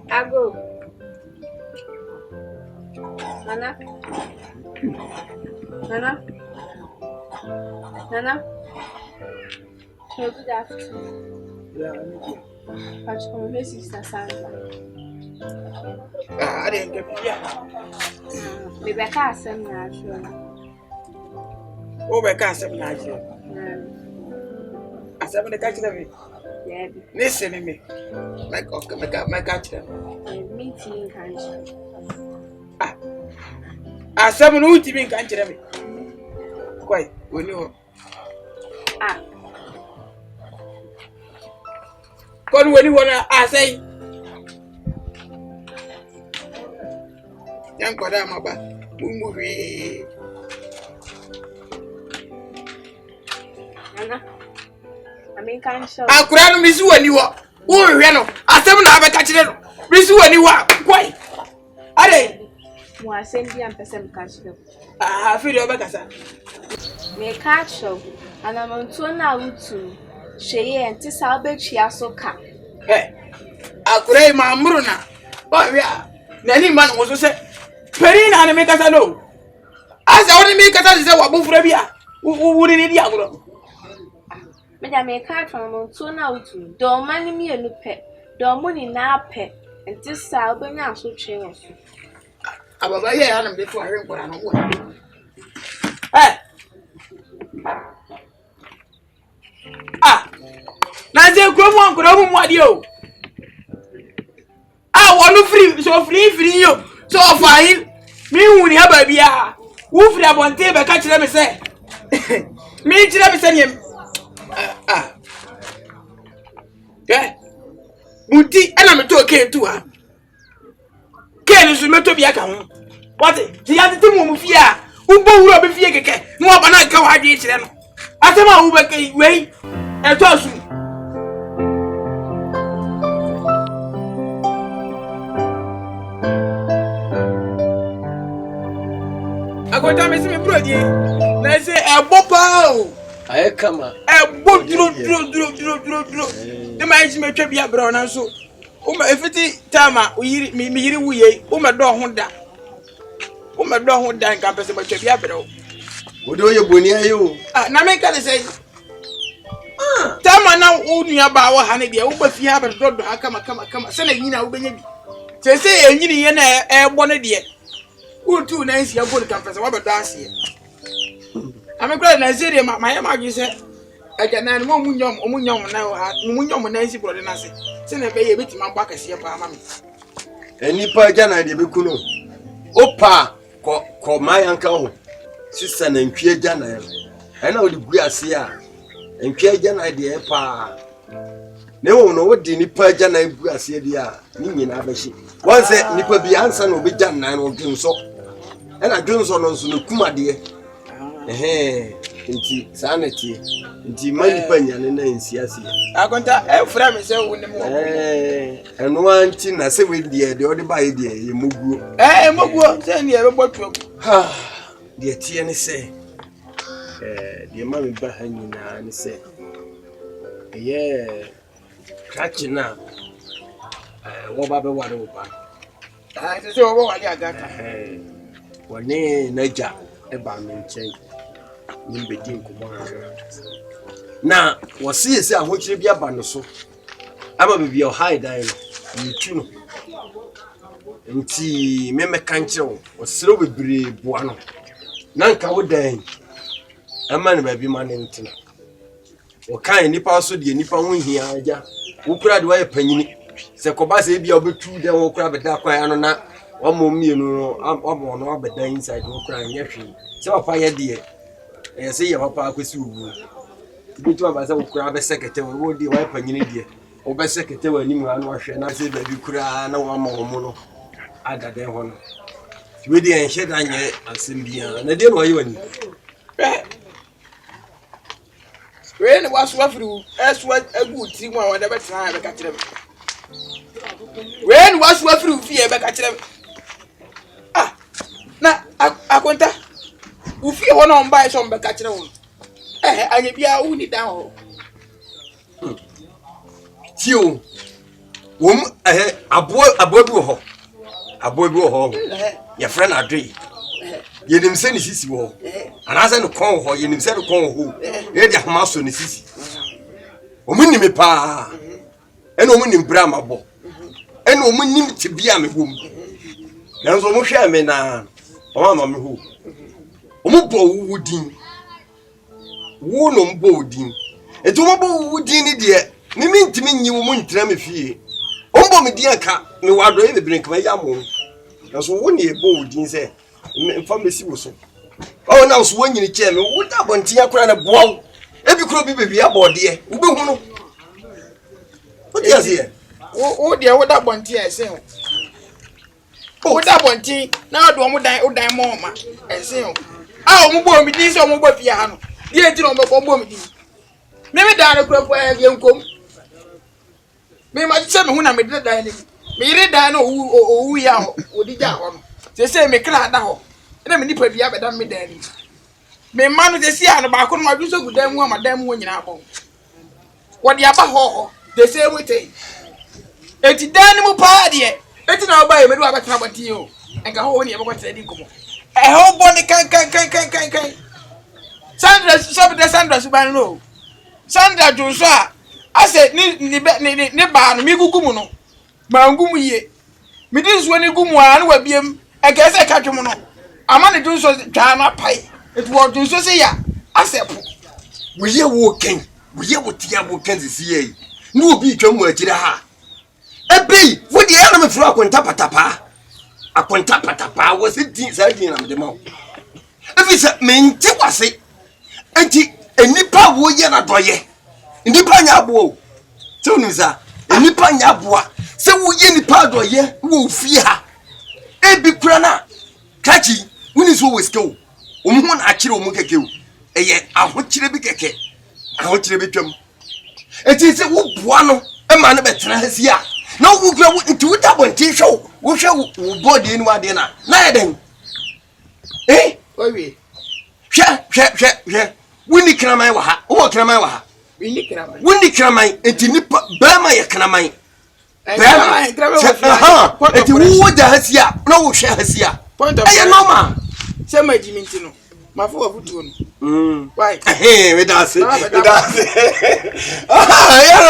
Ago. Nana. Good afternoon. Yeah, I'm from my sister Sandra. I didn't get it. Maybe I can't say that. Oh, I can't say that. I said, I'm going to catch them. Listen to me. My catch them. Meeting country. I said, I'm going to be country. Quite, we know. Come when you wanna, I say. Young Kodama, movie. I mean, can't show. I couldn't miss you when you are. Oh, Reno, I said, I have a catch them. Miss you when you are. Quite. Are they? More send you and person catch them. I feel your back, sir. May catch show, and I'm on to now too. She and this Albert Chiasoka. Hey, I could my Muruna. Oh, yeah. Nanny man was to say, Perina na me kasa no. Asa woni me kasa se wa bofura bia. Wuri ni dia agro. Me da me ka twa no to na utu. Do mani mi enu pe. Do mo ni na pe. Enti sa obenya so twe wo so. Ababa ye ya na me to ahwe nkora no wo. Na ze kromo nkora mu ade o. Wonu free yo. So fine. Me hu ni aba bia. Wo free abonte be ka kire me se. Me kire me se ni Muti ana me to ke tu ha. Ke ni su me to bia ka ho. What? Ti ya tete mu fie a. Wo bo wuro be fie keke. No oba na ka wa de kire no. Asema wo be kai wei. E to asu. Akonta me se me brodi. Na se e bopa o. Aye kama. E bo duro. De mai se me twa bia bra na so. O ma efiti tama o yiri mi yiri wuye. O ma do ho da. O ma do ho da nka pese ba twa bia bra o. O do ye boni ayo. Na me ka de say. Tama na o nua ba wo ha na bia. O ba fi ha ba do ha kama. Se na nyina wo benya bi. Se enyini ye na e bo ne de. Utu na nsi abon campus wa bedo ase amekra na zere ma ya magi se aja na mo munyom na nsi brode na se na be ye betima agba kase pa ama me enipa aja na de bekuno opa ko mayanka ho sisa na ntwi aja na e na odi gu ase a ntwi aja na de pa ne wo no wodi nipa aja na gu ase de a ni nyina abashi wonse nipa bi ansa na obi jan na no ginso ena ginso no so kuma de nti sanity nti mani panya ne na nsiase akonta e fra me se wo ne mo eno anti na se we de odi ba ye de ye moguo moguo se ne e be botu ha de tie ne se de ma me ba hanyi na ne se kachina wo ba be ware wo ba se wo wale agaka wone naja e ba me nchen nimbe din ko mo na wo se se ahochire bia ba no so ama bibia o hide dan no yitu no nti me kanche wo sero bebre boa no nanka wo dan ama ne ba bi ma ne ntina wo kan nipa so de nipa ho hia aja wo kura de wa panyini se ko ba se bia obetu den wo kura beda kwa no na wa mo mienu no amo no abeda inside wo kura nyehwe se papa ye de se ye papa akwesi ubu bitu aba se wo kura be sekete wo de wa panyini de wo be sekete wa nimu anu ahwe na se ba bi kura na wa ma ho no ada den ho no we de enhye da nye asembia na de no ayi wani we ne waso afru eswa agu ti mu a wada betra be ka kire we ne waso afru fie be ka kire na akonta u fie ho no mba so be ka kire wo anye bia u ni dan ho tio wom abo bi ho ya friend adui yenim se ni sisi wo anase no kon ho yenim se no kon ho e dia homa so ni sisi omunim pa ena omunim bra mabo ena omunim tibia me bom nanso mo hwe me na o ma me ho omubo wudin wo no mbo wudin eto mo bo wudin ni de mimi ntimi nyi wo ntira me fie ombo me dia ka me wado e bebre nka ya mo nanso wo ne bo wudin se mfa mesi wo so o na so wanyini che me wo da bontia kura na boaw ebi kuro bi bebi abode wo be hu no wo dia se wo dia wo da bontia ese wo da bonti na do mo dan mo ma ese o mo bo mi din so mo bo fia ha no die ti no mo bo mi din me da na kuro po e nkom me ma che me hu na me da dan ni me yire dan no o ya ho odi ja ho no se me kra da ho na me nipa bia be da me dan ni me ma no se sia no ba ko no ma du so gudan mu ma dan mu nyina bo wo dia ba ho de se wete eti dan mu pa de eti na ba e me do abetena bati o enka ho woni e beko tedi nkomo ho boni kan Sandra Sandra suban no Sandra Joshua I said ni ba no mi gugu no ma ngumu ye mi di so ni gumu an wa biem e ka se ka twem no ama ne Joshua twa na pai it wo Joshua say ya asepo we ye wo ken we ye wo tia wo ken sisi ye ni obi twam akira ha ebe wo di ya na me furu akonta patapa wo se din sa din na me de ma ebi se me nti wase enti enipa wo ye na doye enipa nya abo se onu za enipa nya abo se wo ye nipa doye wo fi ha ebi kura na kachi woni so we skill o mu na akire o mu keke o eye ahokire bi keke ahokire bi twam enti se wo boa no e ma no betena hasi a na wo kura wo nti wo tabonti hwe wo hwe wo body ni wade na eden owie hwe wini kraman wa ha wo kraman wa ha wini kraman enti nipa ba ma ye kraman enti wo da hasi a na wo hwe hasi a eye normal se ma jiminti no mafo afutuo no why we da se ya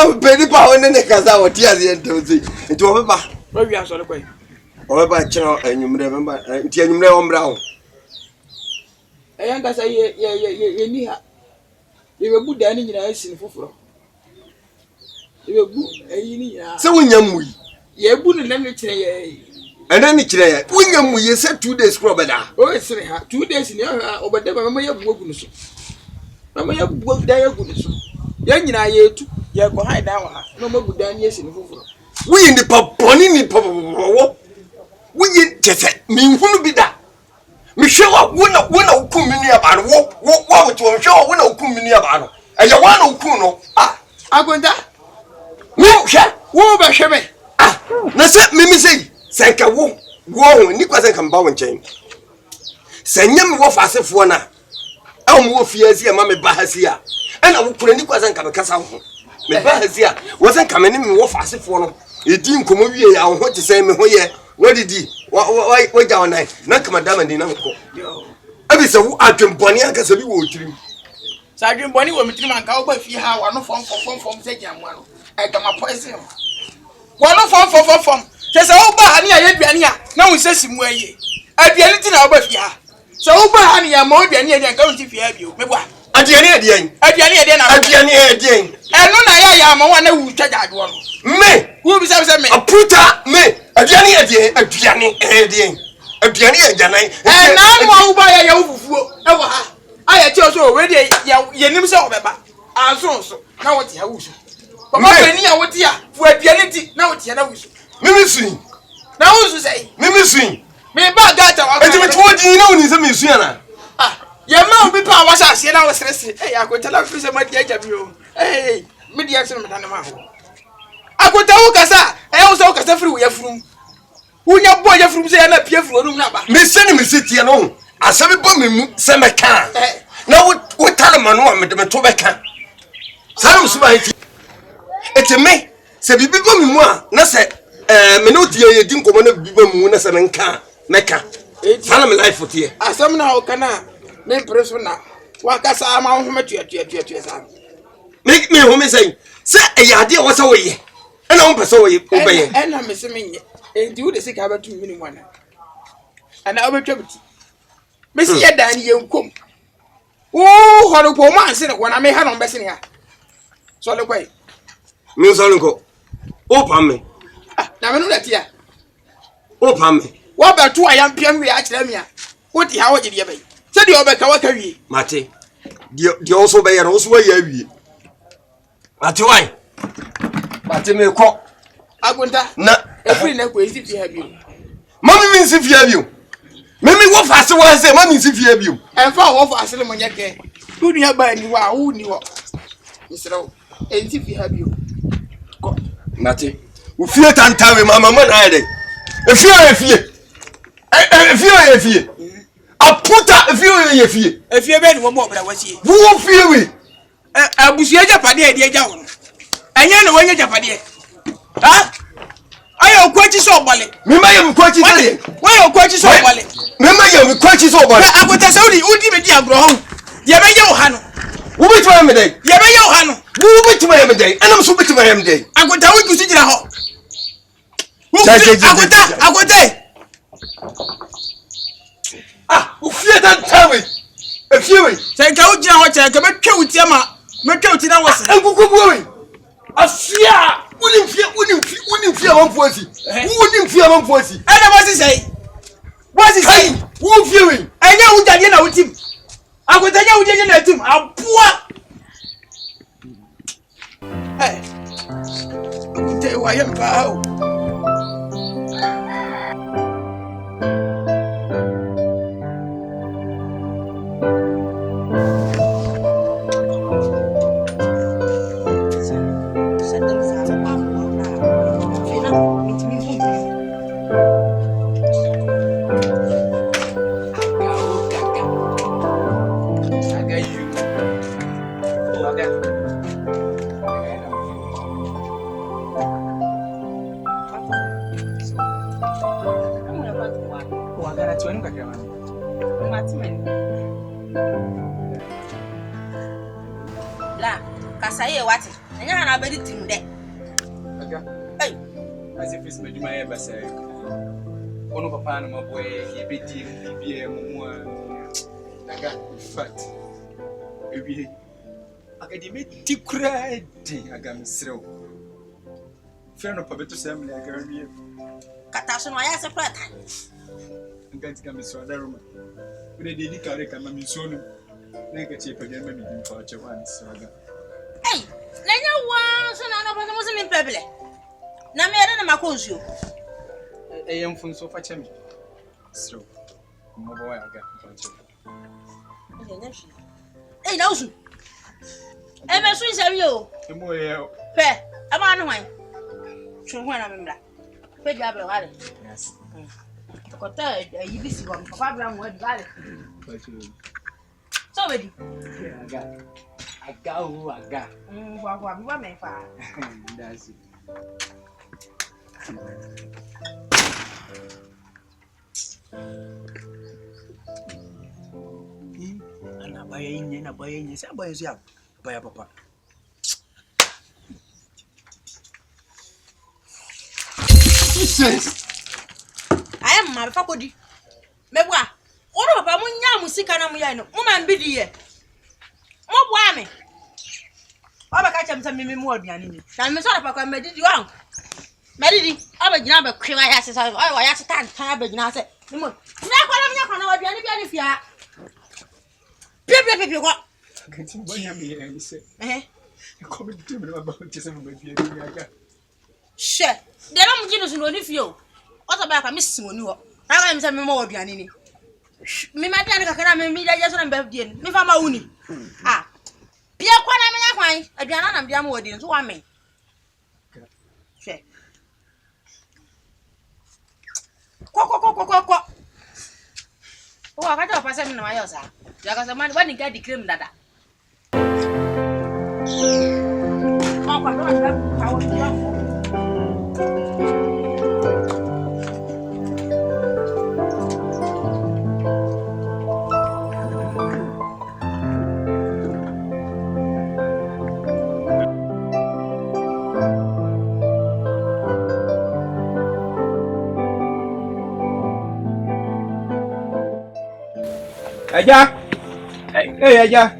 no pedi pa woni ne kaza wo ti azie ntozi enti wo beba wa wi aso le kwai wo beba chiro enyumre beba enti enyumre wo mbra ho eyanga say ye ni ha ye bu da ni nyina asin foforo ye bu eyi ni nyina se wonya mu ye bu ni nam ne kire ye ena ni kire ye wonya mu ye se 2 days kro beda o esire ha 2 days ni ha obeda ba mama ye bu ogu so mama ye bu da ye gu so ye nyina ye tu ye ko hai da wa ha no ma bu da ni asin foforo woyi ni paponi ni papowo woyi tese mi hunu bi da mi shewa wona hukum mini aba no wo wo to shewa wona hukum mini aba no eye wana hukum no agonda wo hwe wo ba hwe me na se mimi sei senka wo ni kwa senka mba wo nchen senyem wo fasefo na am wo fiasi ma me ba hasi a ena wo kura ni kwa senka me kasa ho me ba hasi a wo senka me ni me wo fasefo no edi nkomo wie ya ho te sen me ho ye wadidi wa jaw nai na kama dama ni na ko abi se wo adwemboni aka se bi wo tirim sa adwemboni wo mitirim anka wo ba fi ha wa no fom se jamwa no e kama poison wo no fom se wo ba ha ni aye aduane a na wo se simu aye aduane ti na wo ba fi ha se wo ba ha ni ya ma aduane aduane ka wo ti fi ha bio me bua aduane eno na ya ma wa na wu twa jadwo no me wo bi se me aputa me aduane janai na mo wo ba ya wufufuo e wo ha aya che so we de ye nim se obeba asonso na wo ti ha wusu papa beni ya wo ti a fu aduane ti na wo ti na wusu mimi suin na wusu sei mimi suin me ba gata wa enti metwo di na woni se me suin na ye ma obi pa wa sa se na wo stress akotala fi se ma di aja bi o me di action me dan ma ho akota wo kasa wo so kasa firi wo ya furum unya bo ya furum se ya na pie firi onum na ba me se ni me se tie no asabe bo me mu se me kan na wo tare ma no me de me to be kan sare musu ba iti eti me se bibi bo me mu a na se me no tie ye di nkomo na bibi bo mu na se me kan me kan sare me life tie asam na o kana me preso na wa kasa ma ho me tue sa me ho me say se eyade wo se wo ye ena wo pese wo ye obeye ena me se me nye enti wo de sika ba tu mini mwana ana obetwa biti me si ye dan ye nkom wo horo ko ma anse ne wona me ha no bese ne ha so le kwai me so nko o pam me na me no latia o pam me wo ba tu ayam piam wi a kire me a wo ti ha wo je de bai se de obeka wa ka wi mate de also be ye no so wa ya wi mate why mate me ko agunta na every na ko isi fi ha bi mami mi nsi fi ha bi mimi wo fa se wa se mami nsi fi ha bi en fa wo fa se le mo nyeke du nia ba ni wa hu ni wo misro enti fi ha bi ko mate wo fie tantawe mama mo na ade efie aputa efie be ni wo mo bra wasi wo fie we abusu eja pade e de eja wo enye na wo nya japade Ayo kwachi so bole. Me ma yem kwachi so. Why you kwachi so bole? Me ma yem kwachi so bole. Akota se udi me di agro ho. Ye be ye wo ha no. Wo bi tuma me dey. Ye be ye wo ha no. Wo bi tuma me dey. Anam so bi tuma me dey. Akota wo kusi jira ho. Akota. Ah, o fie dan tawe. E fie we. Se ka wo jira ho che ka be twa wuti ama. Me twa wuti na wose. Enkukubu we. Afia, unim fia mamfosi. Unim fia mamfosi. Ana wose say. Wose say. Wo fie we. Enya wo jade na wutim. Akota nya wo jade na tim. Aboa. Eh. Akota wa yem pa o. La, kasaye wati. Enya na bedi timde. Aga. Hey. As if it's meduma e basa. Ono papa na maboy e bedi bibie mumu. Aga, fat. Ebi. Aga di me tikura di aga misrew. Fe no pabeto sem le aga wi. Kata so no ya se prata. Nganti ka miso da ruma. Ure de di kare ka mami so no. Na ga che pagyan mami din fa che wan saga. Hey, nenya wa so na na ba mo se min pebele. Na me era na makonsuo. Yem fun so fa che mi. So. Mo boy aga fa che. Hey, na usu. E me so isemi o. E mo ye. Pe, e ma no wan. Tun ho na me mra. Pe dia be wale. Yes. Kota yi bisi wa papa bra mo e wale. So we di. Aga. Aga o aga. Wa bi wa me fa. That's it. Ana baya yin sai baya zuya baya papa. Jesus. I am my fakodi. Mebwa. Ono papa munya musika na muya no. Mo man bidi ye. Mo bua me. Oba ka chamsa me mu aduane ni. Na me so na papa medidi wan. Medidi. Oba gina ba kwewa ya se sa. Wa ya se tan ba gina se. Mo. Nya kwa na aduane bia ni fia. Pepe kwa. Kanti bonya me ya se. Ko me di me ba che se mo ba bia ni aga. She. De na mu gino so no ni fio. Oto ba ka me simoni ho. Na ga me se me mo aduane ni. Me ma dia ni kakana me mi da je so na ba die ni. Me fa ma wuni. Ah. Bia kwa na me nya kwan. Aduana na bia mo wodi nso wa me. She. Ko. O akaja pasa mi na mayo sa. Ya ka samani wani ga di cream dada. O kwa ndo na kawo ya. Aja. Hey aja.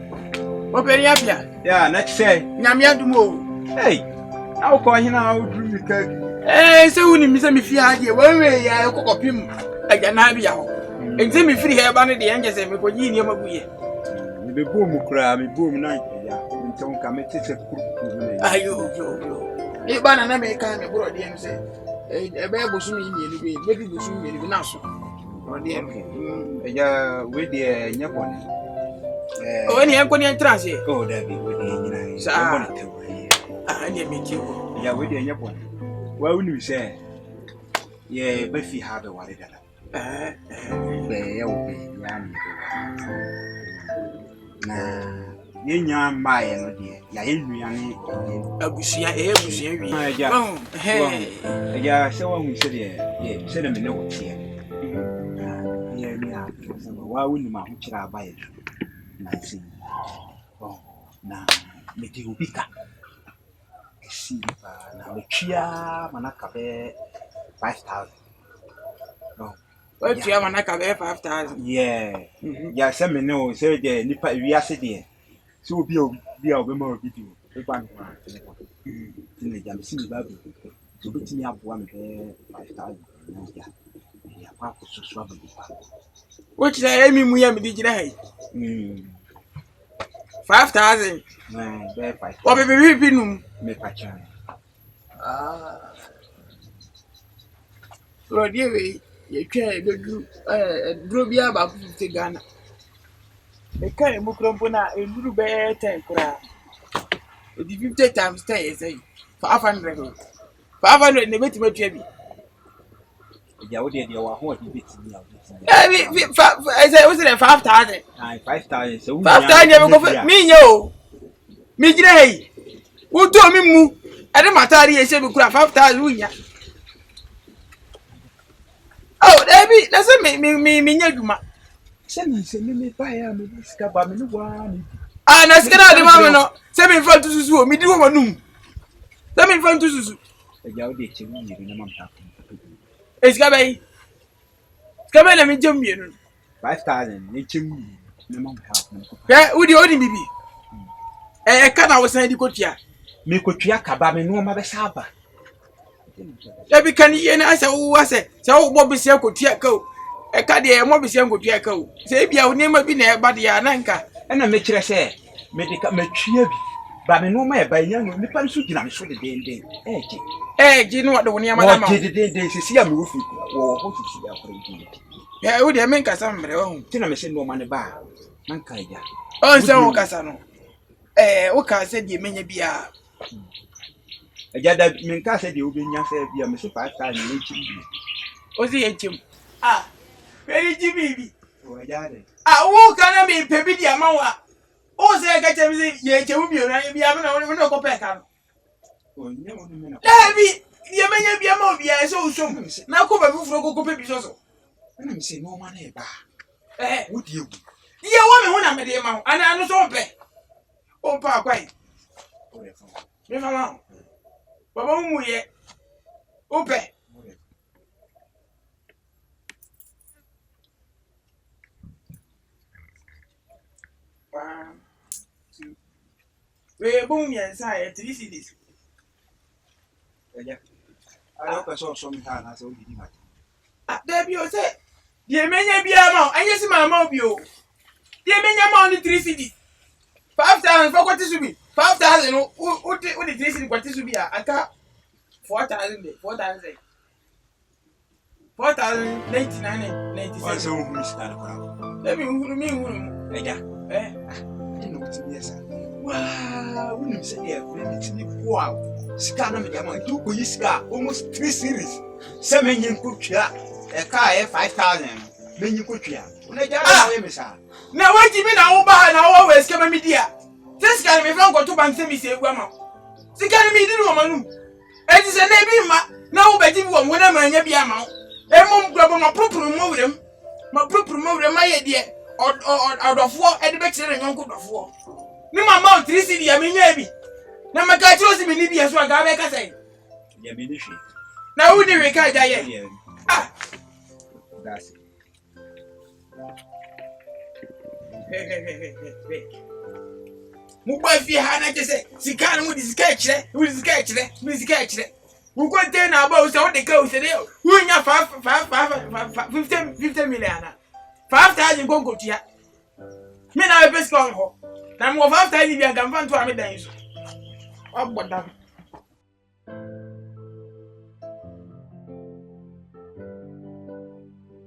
Operi apia. Ya, na say. Nyame adumo. Hey. Na wo ko hina wo drum mi ka. Se woni mi se mi fi ade we ya kokopim aja na bia ho. Enti mi firi he ba ne de enje se mi ko yi ni maguye. Mi be bo mu kra, mi bo mu na ya. Nti on ka metete kuru. Ayo yo. E ba na me ka me bro de en se. E be bosu mi ni bi, be bi bosu mi ni na so. Aja we de nya bone. O ni en ko ni entrance. Oh, David, we de nyina. Sa bone te wo. Ni me ti wo. Ya we de nya bone. Wa unu se. Ye ba fi ha be ware dada. Be ya wo be ya mi. Na Yenya mbaye no de. Ya yenuane abusua wi. Ya se wa hu se de se de me ne wo tie. Ya ni a wa wuni ma hu kira abaye. Na si. Na me di ubika. Si na me chia manaka be 5,000. No. What you manaka be 5,000? Yeah. Ya se me no se de nipa wi ase de. So obi obema obi di. E kwa no. Ni ja me si ba bi. So bi timi aboa me 5,000. Ya kwa ko so so abi pa. What you say emi mu ya me di gina hai? 5,000. Be 5. Obi bi num Me pa cha. Rodi we ye twa e bedu duro bia ba 50 Ghana. E kai mu krompo na e duru be 10 kura. E di 50 times 10 is 500. 500 ne beti matwa bi. Ya wo de wa ho di beti ni a. I say we say 5,000. 5,000 so 5,000 e go me nye o. Mi gire hey. Wo to mi mu. E de matari e se bi kura 5,000 unya. Oh, Debbie, that's me nyaduma. Se me ba ya me sika ba me no wa ni. Ah, na sika na de ma no. Se me fa tu susu o, mi di wo manum. Se me fa tu susu. E ja o de che mi na mam ta. E sika bai. Sika bai na mi jam mi no. 5,000 ni che mi na mam ta. Ya, odi bibi. Ka na wo san di kotua. Me kotua ka ba me no ma be saba. Debbie kan ye na asa wo ase. Se wo bo bisia kotua ka o. E ka de mo bisia kotua ka o. Se bia wo nema bi na e ba de ya na nka. E na me kire se me de ka matwa bi. Ba me no ma e ba nya no nipa nso gina me so de den. Ji no de wo nema na ma. Wo de den se sia me wo fi wo ho fi ya kore di. Ya wo de me nka sa mbre wo. Ti na me se no ma ne ba. Man ka ja. O se wo kasa no. Wo ka se de menya bia. Eja da me nka se de obenya se bia me so 5,000 ni chi bi. O se ye chim. Very jibibi. O ja de. Wo kana me pebi dia ma wa. O se ka chem se ye chemu bi na bia me na no ko pe ka no. O nya mo me na. Dabi, ye menya bia ma obi a se usom. Na ko ba fufuro ko pe bi so so. Na me se no ma na e ba. Wo die wu. Ye wo me hu na me de ma ho. Ana no so pe. O pa kwai. O re fa. Me fa ma. Baba mu ye. O pe. We boom inside 3 CDs. Eja. Ara ko so mi ha na so di ma. There be o say. Ye menya bia ma, anye si mama obi o. Ye menya ma on 3 CDs. 5,000 for kwati subi. 5,000 o the 3 CDs kwati subi aka 4,000 de 4,000. 4,099.97. Wa so hu sta na kwa. Let me huru. Eja. No ti bi esa. Wow, we say there we need to wow. Sika na me dia ma ntu ko yi sika almost 3 series. Se me nyin ko twia. E ka e 5,000. Me nyin ko twia. Una ja na we me sa. Na waji mi na wo ba na wo we sika me dia. Sika me fa nko to bank se mi se egua ma. Sika me di no manum. E ti se na bi ma na wo ba ji bi wo na ma nya bia ma. E mom gbo ma propuru mo wrem. Ma propuru mo wrem aye de odofo e de be kire nyonko dofo. Ni mama 3 CD ya menya bi. Na maka chiro si mini bi so aga be ka sai. Ya me ni hwe. Na wo ni we ka ja ye. That's it. Mu ba fi ha na kese sika na mu di sika kire, mu di sika kire, mu di sika kire. Wo container ba o se o de ka o se de wo nya 50 million na. 5,000 gongo tia. Me na we peska on ho. Na mo 5,000 bi aga mfa nto a me dan so. Oboda.